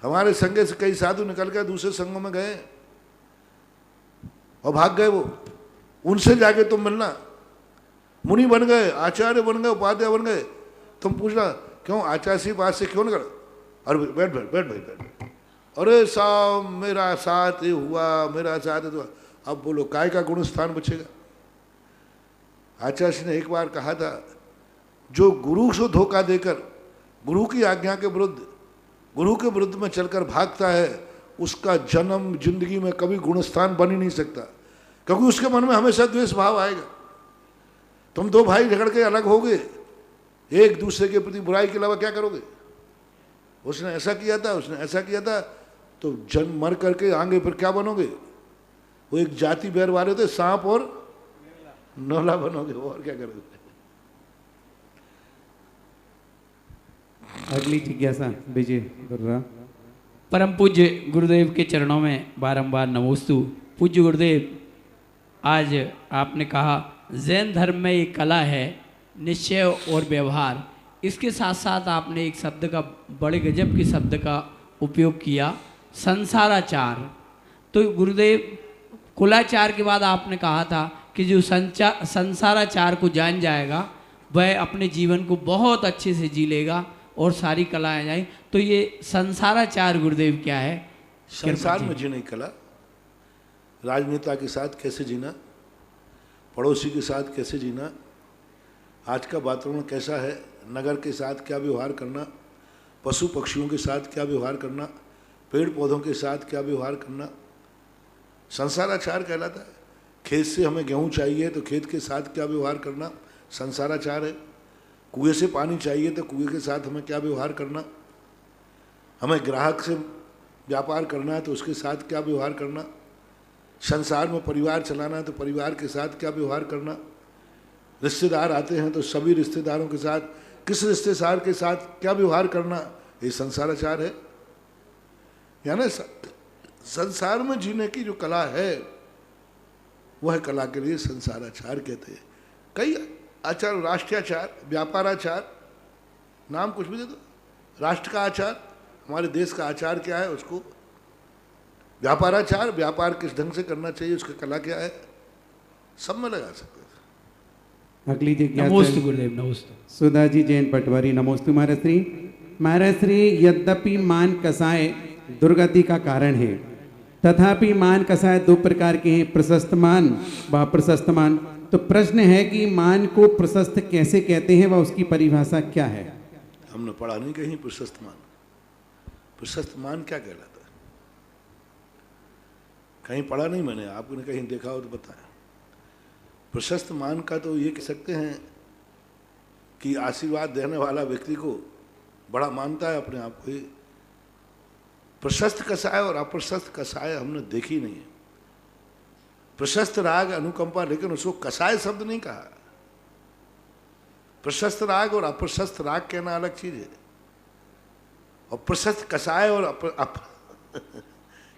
हमारे संघ से कई साधु निकल गए, दूसरे संघों में गए और भाग गए। वो उनसे जाके तुम मिलना, मुनि बन गए, आचार्य बन गए, उपाध्याय बन गए, तुम पूछना क्यों आचार्य से पास से क्यों निकल? अरे बैठ बैठ बैठ भाई बैठ, अरे साहब मेरा साथ ये हुआ, मेरा साथ हुआ। अब बोलो काय का गुण स्थान बचेगा? आचार्य ने एक बार कहा था, जो गुरु से धोखा देकर गुरु की आज्ञा के विरुद्ध, गुरु के विरुद्ध में चलकर भागता है, उसका जन्म जिंदगी में कभी गुणस्थान बन ही नहीं सकता। क्योंकि उसके मन में हमेशा द्वेष भाव आएगा। तुम दो भाई झगड़ के अलग होगे, एक दूसरे के प्रति बुराई के अलावा क्या करोगे? उसने ऐसा किया था, उसने ऐसा किया था, तो जन्म मर करके आगे फिर क्या बनोगे? वो एक जाति बैर वाले थे, सांप और नौला बनोगे, और क्या करोगे? अगली जिज्ञासा विजय गुर्रा। परम पूज्य गुरुदेव के चरणों में बारंबार नमोस्तु। पूज्य गुरुदेव, आज आपने कहा जैन धर्म में एक कला है निश्चय और व्यवहार, इसके साथ साथ आपने एक शब्द का, बड़े गजब के शब्द का उपयोग किया, संसाराचार। तो गुरुदेव, कुलाचार के बाद आपने कहा था कि जो संसाराचार को जान जाएगा वह अपने जीवन को बहुत अच्छे से जी लेगा और सारी कलाएं आ जाए। तो ये संसाराचार गुरुदेव क्या है? संसार में जीने की कला, राजनेता के साथ कैसे जीना, पड़ोसी के साथ कैसे जीना, आज का वातावरण कैसा है, नगर के साथ क्या व्यवहार करना, पशु पक्षियों के साथ क्या व्यवहार करना, पेड़ पौधों के साथ क्या व्यवहार करना, संसाराचार कहलाता है। खेत से हमें गेहूँ चाहिए तो खेत के साथ क्या व्यवहार करना, संसाराचार है। कुएं से पानी चाहिए तो कुएं के साथ हमें क्या व्यवहार करना, हमें ग्राहक से व्यापार करना है तो उसके साथ क्या व्यवहार करना, संसार में परिवार चलाना है तो परिवार के साथ क्या व्यवहार करना, रिश्तेदार आते हैं तो सभी रिश्तेदारों के साथ, किस रिश्तेदार के साथ क्या व्यवहार करना, ये संसाराचार है। यानी संसार में जीने की जो कला है वह कला के लिए संसाराचार कहते हैं। कई आचार, राष्ट्रीयाचार, व्यापाराचार, नाम कुछ भी दे दो। राष्ट्र का आचार, हमारे देश का आचार क्या है उसको व्यापाराचार, व्यापार किस ढंग से करना चाहिए उसकी कला क्या है, सब में लगा सकते हैं। अगली जिज्ञासा नमोस्तु गुरुदेव, नमोस्तु। सुधा जी जैन पटवारी। नमोस्तु महाराज श्री। महाराज श्री, यद्यपि मान कसाय दुर्गति का कारण है, तथापि मान कसाय दो प्रकार के हैं, प्रशस्त मान व प्रशस्त मान। तो प्रश्न है कि मान को प्रशस्त कैसे कहते हैं व उसकी परिभाषा क्या है? हमने पढ़ा नहीं कहीं प्रशस्त मान। प्रशस्त मान क्या कहलाता है? कहीं पढ़ा नहीं मैंने, आपने कहीं देखा हो तो बताया। प्रशस्त मान का तो ये कह सकते हैं कि आशीर्वाद देने वाला व्यक्ति को बड़ा मानता है अपने आप को। ही प्रशस्त कसाय और अप्रशस्त कसाय हमने देखी नहीं है। प्रशस्त राग अनुकंपा, लेकिन उसको कसाय शब्द नहीं कहा। प्रशस्त राग और अप्रशस्त राग कहना अलग चीज है, और प्रशस्त कसाय और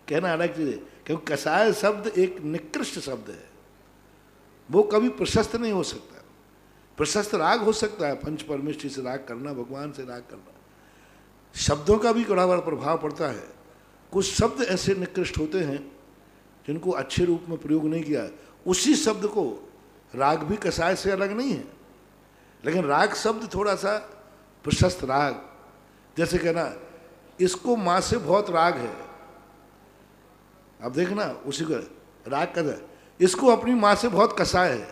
कहना अलग चीज है। क्योंकि कसाय शब्द एक निकृष्ट शब्द है, वो कभी प्रशस्त नहीं हो सकता। प्रशस्त राग हो सकता है, पंच परमेष्ठी से राग करना, भगवान से राग करना। शब्दों का भी बड़ा बड़ा प्रभाव पड़ता है। कुछ शब्द ऐसे निकृष्ट होते हैं जिनको अच्छे रूप में प्रयोग नहीं किया। उसी शब्द को राग भी कसाय से अलग नहीं है, लेकिन राग शब्द थोड़ा सा प्रशस्त राग, जैसे कहना इसको माँ से बहुत राग है। अब देखना उसी को राग कहता है, इसको अपनी माँ से बहुत कसाय है।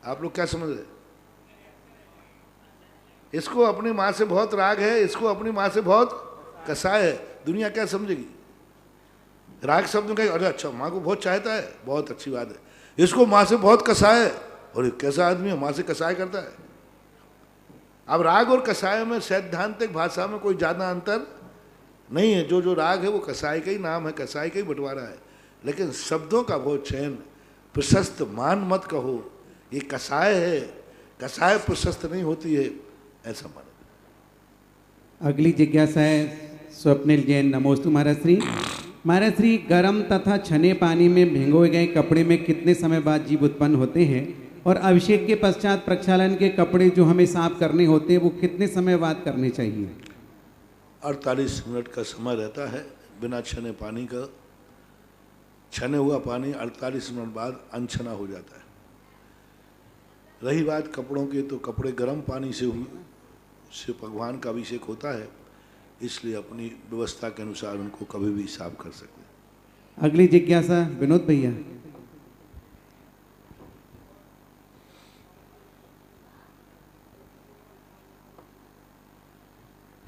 आप लोग क्या समझ रहे? इसको अपनी माँ से बहुत राग है, इसको अपनी माँ से बहुत कसाय है। दुनिया क्या समझेगी? राग शब्द में कहे अरे अच्छा माँ को बहुत चाहता है, बहुत अच्छी बात है। इसको माँ से बहुत कसाय है, और ये कैसा आदमी है माँ से कसाय करता है। अब राग और कसाय में सैद्धांतिक भाषा में कोई ज़्यादा अंतर नहीं है। जो जो राग है वो कसाय का ही नाम है, कसाय का ही बंटवारा है। लेकिन शब्दों का बहुत चयन, प्रशस्त मान मत कहो, ये कसाय है, कसाय प्रशस्त नहीं होती है, ऐसा मानो। अगली जिज्ञासा है स्वप्निल जैन। नमोस्तु महाराज श्री। महाराज श्री, गर्म तथा छने पानी में भिगोए गए कपड़े में कितने समय बाद जीव उत्पन्न होते हैं? और अभिषेक के पश्चात प्रक्षालन के कपड़े जो हमें साफ करने होते हैं वो कितने समय बाद करने चाहिए? 48 मिनट का समय रहता है बिना छने पानी का। छने हुआ पानी 48 मिनट बाद अनछना हो जाता है। रही बात कपड़ों की, तो कपड़े गर्म पानी से भगवान का अभिषेक होता है, इसलिए अपनी व्यवस्था के अनुसार उनको कभी भी साफ कर सकते हैं। अगली जिज्ञासा विनोद भैया।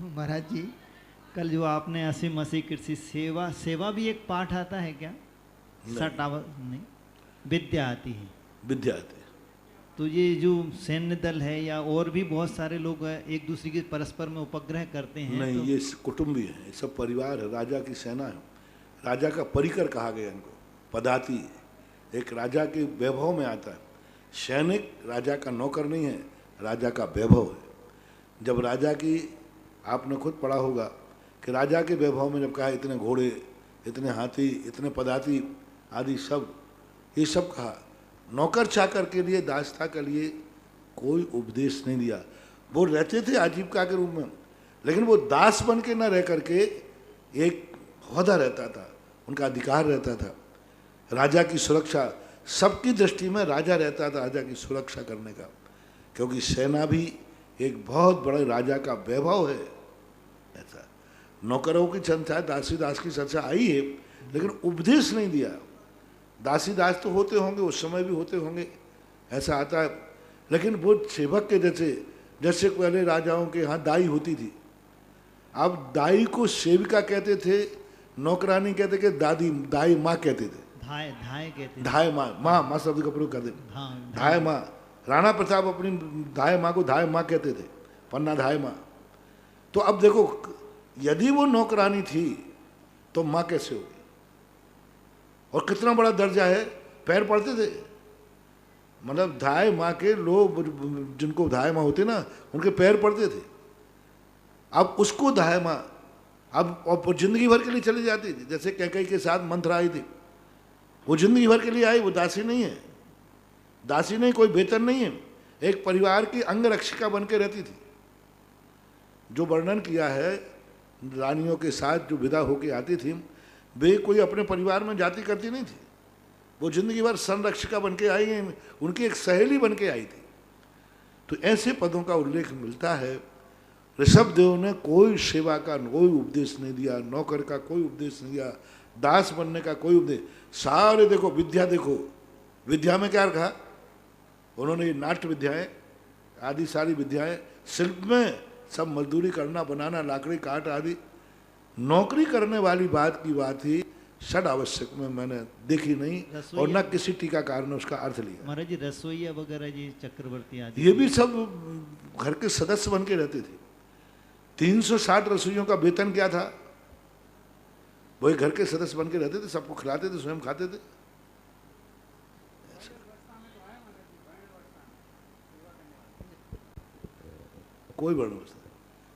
महाराज जी, कल जो आपने असीम मसीह कृषि सेवा भी एक पाठ आता है क्या? सटावा नहीं, विद्या आती है। विद्या आती है। तो ये जो सैन्य दल है या और भी बहुत सारे लोग एक दूसरे के परस्पर में उपग्रह करते हैं। नहीं, तो ये कुटुंबी है, ये सब परिवार है, राजा की सेना है। राजा का परिकर कहा गया इनको, पदाती एक राजा के वैभव में आता है। सैनिक राजा का नौकर नहीं है, राजा का वैभव है। जब राजा की, आपने खुद पढ़ा होगा कि राजा के वैभव में जब कहा इतने घोड़े, इतने हाथी, इतने पदाती आदि सब, ये सब कहा, नौकर चाकर के लिए, दासता के लिए कोई उपदेश नहीं दिया। वो रहते थे आजीविका के रूप में, लेकिन वो दास बन के न रह करके एक ओहदा रहता था, उनका अधिकार रहता था। राजा की सुरक्षा, सबकी दृष्टि में राजा रहता था राजा की सुरक्षा करने का, क्योंकि सेना भी एक बहुत बड़े राजा का वैभव है। ऐसा नौकरों की चर्चा, दासी दास की चर्चा आई है, लेकिन उपदेश नहीं दिया। दासी दास तो होते होंगे, उस समय भी होते होंगे, ऐसा आता है, लेकिन वो सेवक के जैसे पहले राजाओं के यहाँ दाई होती थी। अब दाई को सेविका कहते थे, नौकरानी कहते कि दाई माँ कहते थे। धाय कहते थे। धाय माँ शब्द का प्रयोग करते। धाय माँ, राणा प्रताप अपनी धाय माँ को धाय माँ कहते थे, पन्ना धाय माँ। तो अब देखो, यदि वो नौकरानी थी तो माँ कैसे होगी? और कितना बड़ा दर्जा है, पैर पड़ते थे। मतलब धाय माँ के लोग, जिनको धाय माँ होते ना, उनके पैर पड़ते थे। अब उसको धाय माँ, अब और जिंदगी भर के लिए चली जाती थी। जैसे कैकेयी के साथ मंथरा आई थी, वो जिंदगी भर के लिए आई, वो दासी नहीं है। दासी नहीं, कोई वेतन नहीं है, एक परिवार की अंगरक्षिका बन के रहती थी। जो वर्णन किया है रानियों के साथ जो विदा होके आती थी, वे कोई अपने परिवार में जाति करती नहीं थी, वो जिंदगी भर संरक्षिका बन के आई हैं, उनकी एक सहेली बन के आई थी। तो ऐसे पदों का उल्लेख मिलता है। ऋषभ देव ने कोई सेवा का कोई उपदेश नहीं दिया, नौकर का कोई उपदेश नहीं दिया, दास बनने का कोई उपदेश। सारे देखो, विद्या देखो, विद्या में क्या रखा उन्होंने? ये नाट्य विद्याएं आदि सारी विद्याएं, शिल्प में सब मजदूरी करना, बनाना, लाकड़ी काट आदि। नौकरी करने वाली बात की बात ही षड आवश्यक में मैंने देखी नहीं, और न किसी टीकाकार ने उसका अर्थ लिया। महाराज जी, रसोईया वगैरह जी, चक्रवर्ती आदि, ये भी सब घर के सदस्य बन के रहते थे। 360 रसोइयों का वेतन क्या था? वही घर के सदस्य बन के रहते थे, सबको खिलाते थे, स्वयं खाते थे। कोई वर्णवस्था,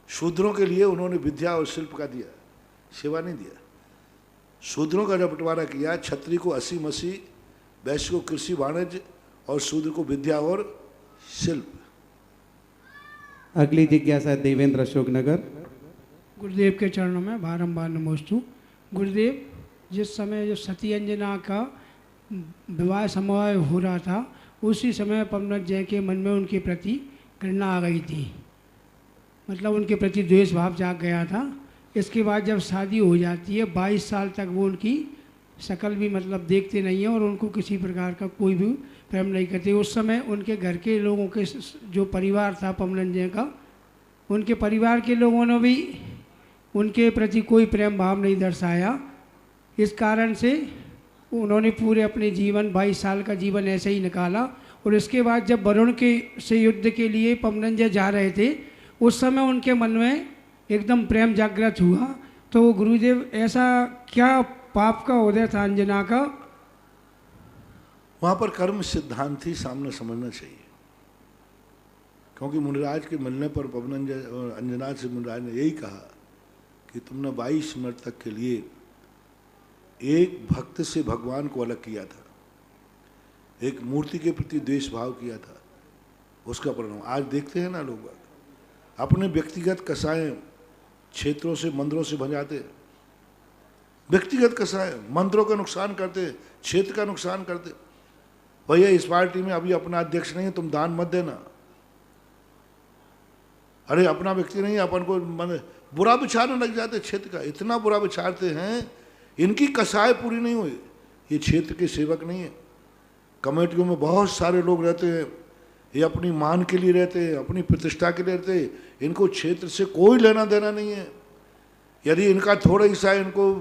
शूद्रों के लिए उन्होंने विद्या और शिल्प का दिया, सेवा नहीं दिया। शूद्रों का जब बंटवारा किया, क्षत्रिय को 80-80, वैश्य को कृषि वाणिज्य, और शूद्र को विद्या और शिल्प। अगली जिज्ञासा देवेंद्र अशोकनगर। गुरुदेव के चरणों में बारंबार नमोस्तु। गुरुदेव, जिस समय जो सती अंजना का विवाह समारोह हो रहा था, उसी समय पवनक जय के मन में उनके प्रति घृणा आ गई थी, मतलब उनके प्रति द्वेष भाव जाग गया था। इसके बाद जब शादी हो जाती है, 22 साल तक वो उनकी शक्ल भी मतलब देखते नहीं हैं और उनको किसी प्रकार का कोई भी प्रेम नहीं करते। उस समय उनके घर के लोगों के जो परिवार था पवनंजय का, उनके परिवार के लोगों ने भी उनके प्रति कोई प्रेम भाव नहीं दर्शाया। इस कारण से उन्होंने पूरे अपने जीवन 22 साल का जीवन ऐसे ही निकाला। और इसके बाद जब वरुण के से युद्ध के लिए पवनंजय जा रहे थे, उस समय उनके मन में एकदम प्रेम जागृत हुआ। तो गुरुदेव, ऐसा क्या पाप का उदय था अंजना का? वहाँ पर कर्म सिद्धांत ही सामने समझना चाहिए, क्योंकि मुनिराज के मिलने पर पवनंजय और अंजना से मुनिराज ने यही कहा कि तुमने 22 मिनट तक के लिए एक भक्त से भगवान को अलग किया था, एक मूर्ति के प्रति द्वेष भाव किया था, उसका परिणाम आज देखते हैं ना। लोग अपने व्यक्तिगत कसाएं क्षेत्रों से, मंदिरों से भंजाते, व्यक्तिगत कसाएं मंदिरों का नुकसान करते, क्षेत्र का नुकसान करते। भैया, इस पार्टी में अभी अपना अध्यक्ष नहीं है, तुम दान मत देना। अरे अपना व्यक्ति नहीं है, अपन को बुरा विचारने लग जाते, क्षेत्र का इतना बुरा विचारते हैं। इनकी कसाई पूरी नहीं हुई, ये क्षेत्र के सेवक नहीं है। कमेटियों में बहुत सारे लोग रहते हैं, ये अपनी मान के लिए रहते हैं, अपनी प्रतिष्ठा के लिए रहते हैं, इनको क्षेत्र से कोई लेना देना नहीं है। यदि इनका थोड़ा सा इनको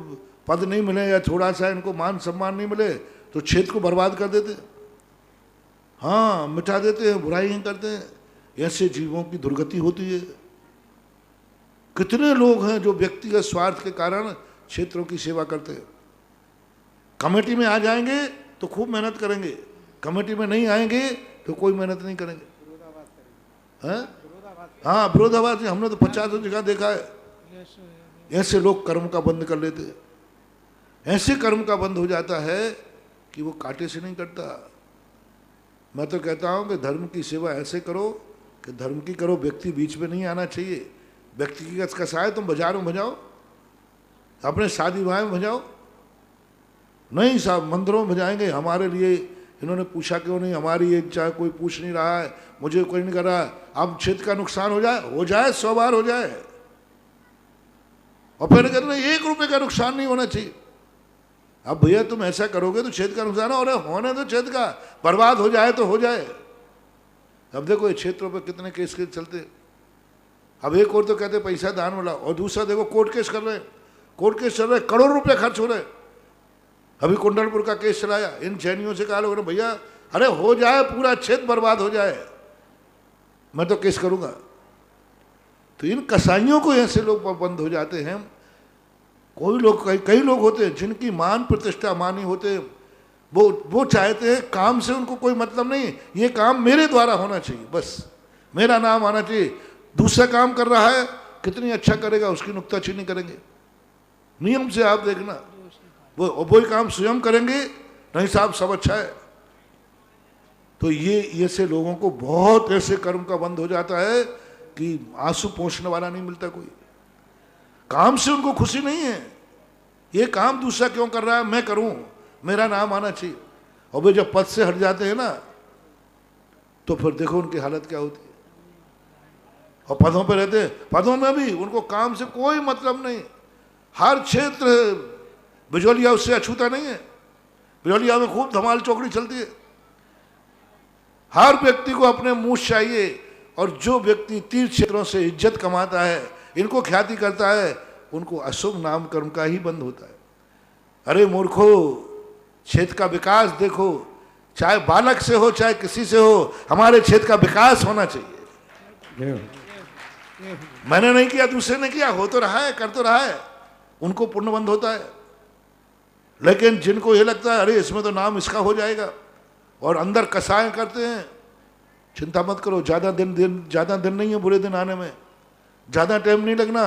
पद नहीं मिले या थोड़ा सा इनको मान सम्मान नहीं मिले, तो क्षेत्र को बर्बाद कर देते, हाँ मिटा देते हैं, बुराई करते हैं। ऐसे जीवों की दुर्गति होती है। कितने लोग हैं जो व्यक्तिगत स्वार्थ के कारण क्षेत्रों की सेवा करते हैं। कमेटी में आ जाएंगे तो खूब मेहनत करेंगे, कमेटी में नहीं आएंगे तो कोई मेहनत नहीं करेंगे। हाँ, विरोधाभास। हमने तो 50 जगह देखा है। ऐसे लोग कर्म का बंद कर लेते हैं। ऐसे कर्म का बंद हो जाता है कि वो कांटे से नहीं कटता। मैं तो कहता हूँ कि धर्म की सेवा ऐसे करो कि धर्म की करो, व्यक्ति बीच में नहीं आना चाहिए। व्यक्तिगत कसाय तुम बाजार में भजाओ, अपने शादी विवाह में भजाओ, नहीं साहब मंदिरों में भजाएंगे। हमारे लिए इन्होंने पूछा क्यों नहीं, हमारी ये चाहे कोई पूछ नहीं रहा है, मुझे कोई नहीं कर रहा है। अब क्षेत्र का नुकसान हो जाए 100 बार हो जाए, और फिर कहते हैं 1 रुपये का नुकसान नहीं होना चाहिए। अब भैया तुम ऐसा करोगे तो क्षेत्र का नुकसान होने दो, क्षेत्र का बर्बाद हो जाए तो हो जाए। अब देखो ये क्षेत्रों पर कितने केस चलते। अब एक और तो कहते पैसा दान वाला, और दूसरा देखो कोर्ट केस कर रहे हैं, कोर्ट केस चल रहे, करोड़ रुपए खर्च हो रहे। अभी कुंडलपुर का केस चलाया, इन जैनियों से कहा लोगों ने भैया अरे हो जाए, पूरा क्षेत्र बर्बाद हो जाए, मैं तो केस करूंगा। तो इन कसाईयों को ऐसे लोग बंद हो जाते हैं। कोई लोग कई लोग होते हैं जिनकी मान प्रतिष्ठा मानी होते हैं, वो चाहते हैं, काम से उनको कोई मतलब नहीं, ये काम मेरे द्वारा होना चाहिए, बस मेरा नाम आना चाहिए। दूसरा काम कर रहा है, कितनी अच्छा करेगा उसकी नुक्ताचीनी करेंगे। नियम से आप देखना, वो काम स्वयं करेंगे, नहीं साहब सब अच्छा है। तो ये ऐसे लोगों को बहुत ऐसे कर्म का बंद हो जाता है कि आंसू पोंछने वाला नहीं मिलता कोई। काम से उनको खुशी नहीं है, ये काम दूसरा क्यों कर रहा है, मैं करूं, मेरा नाम आना चाहिए। और वे जब पद से हट जाते हैं ना, तो फिर देखो उनकी हालत क्या होती है। और पदों पे रहते हैं, पदों में भी उनको काम से कोई मतलब नहीं। हर क्षेत्र, बिजौलिया उससे अछूता नहीं है, बिजौलिया में खूब धमाल चौकड़ी चलती है। हर व्यक्ति को अपने मुंह चाहिए, और जो व्यक्ति तीर्थ क्षेत्रों से इज्जत कमाता है, इनको ख्याति करता है, उनको अशुभ नाम कर्म का ही बंद होता है। अरे मूर्खो, क्षेत्र का विकास देखो, चाहे बालक से हो चाहे किसी से हो, हमारे क्षेत्र का विकास होना चाहिए। मैंने नहीं किया, दूसरे ने किया, हो तो रहा है, कर तो रहा है, उनको पुण्य बंद होता है। लेकिन जिनको ये लगता है अरे इसमें तो नाम इसका हो जाएगा, और अंदर कसाय करते हैं, चिंता मत करो, ज्यादा दिन नहीं है बुरे दिन आने में, ज्यादा टाइम नहीं लगना।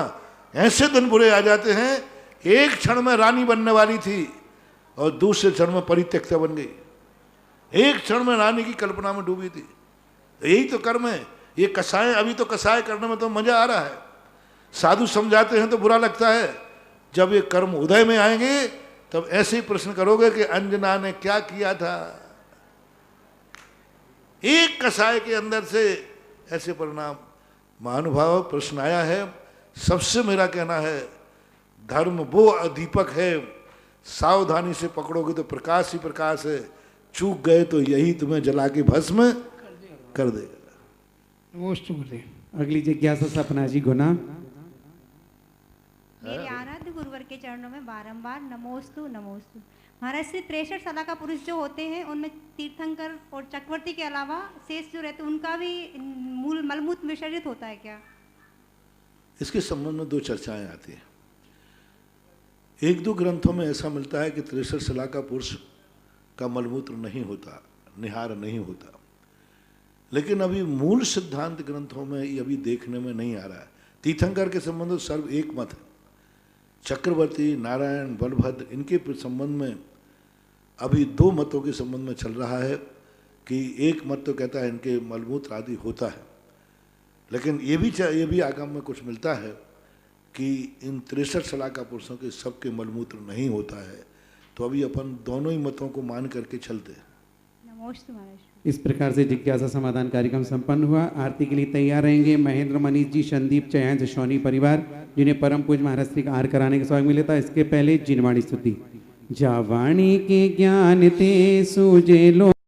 ऐसे दिन बुरे आ जाते हैं, एक क्षण में रानी बनने वाली थी और दूसरे क्षण में परित्यक्ता बन गई। एक क्षण में रानी की कल्पना में डूबी थी। यही तो कर्म है। ये कसाय, अभी तो कसाय करने में तो मजा आ रहा है, साधु समझाते हैं तो बुरा लगता है। जब ये कर्म उदय में आएंगे तब ऐसे ही प्रश्न करोगे कि अंजना ने क्या किया था। एक कसाय के अंदर से ऐसे परिणाम। महानुभाव प्रश्न आया है, सबसे मेरा कहना है धर्म वो दीपक है, सावधानी से पकड़ोगे तो प्रकाश ही प्रकाश है, चूक गए तो यही तुम्हें जला के भस्म कर देगा। अगली जिज्ञासा सपना जी गुना। मेरे आराध्य गुरुवर के चरणों में बारंबार नमोस्तु नमोस्तु। महाराज श्री 63 साल का पुरुष जो होते हैं, उनमें तीर्थंकर और चक्रवर्ती के अलावा शेष जो रहते हैं उनका भी मूल मलमूत्र विसर्जित होता है क्या? इसके संबंध में 2 चर्चाएं आती हैं। 1-2 ग्रंथों में ऐसा मिलता है कि 63 साल का पुरुष का मलमूत्र नहीं होता, निहार नहीं होता, लेकिन अभी मूल सिद्धांत ग्रंथों में ये अभी देखने में नहीं आ रहा है। तीर्थंकर के संबंध में सर्व एक मत है। चक्रवर्ती, नारायण, बलभद्र, इनके संबंध में अभी 2 मतों के संबंध में चल रहा है कि एक मत तो कहता है इनके मलमूत्र आदि होता है, लेकिन ये भी आगम में कुछ मिलता है कि इन 63 साल का पुरुषों के सबके मलमूत्र नहीं होता है। तो अभी अपन दोनों ही मतों को मान करके चलते हैं। नमोस्तु महाराज। इस प्रकार से जिज्ञासा समाधान कार्यक्रम संपन्न हुआ। आरती के लिए तैयार रहेंगे महेंद्र मनीष जी, संदीप चयन सोनी परिवार, जिन्हें परम पूज्य महाराज श्री का आहार कराने का सौभाग्य मिला था। इसके पहले जिनवाणी स्तुति। जावाणी के ज्ञान ते सूझे लो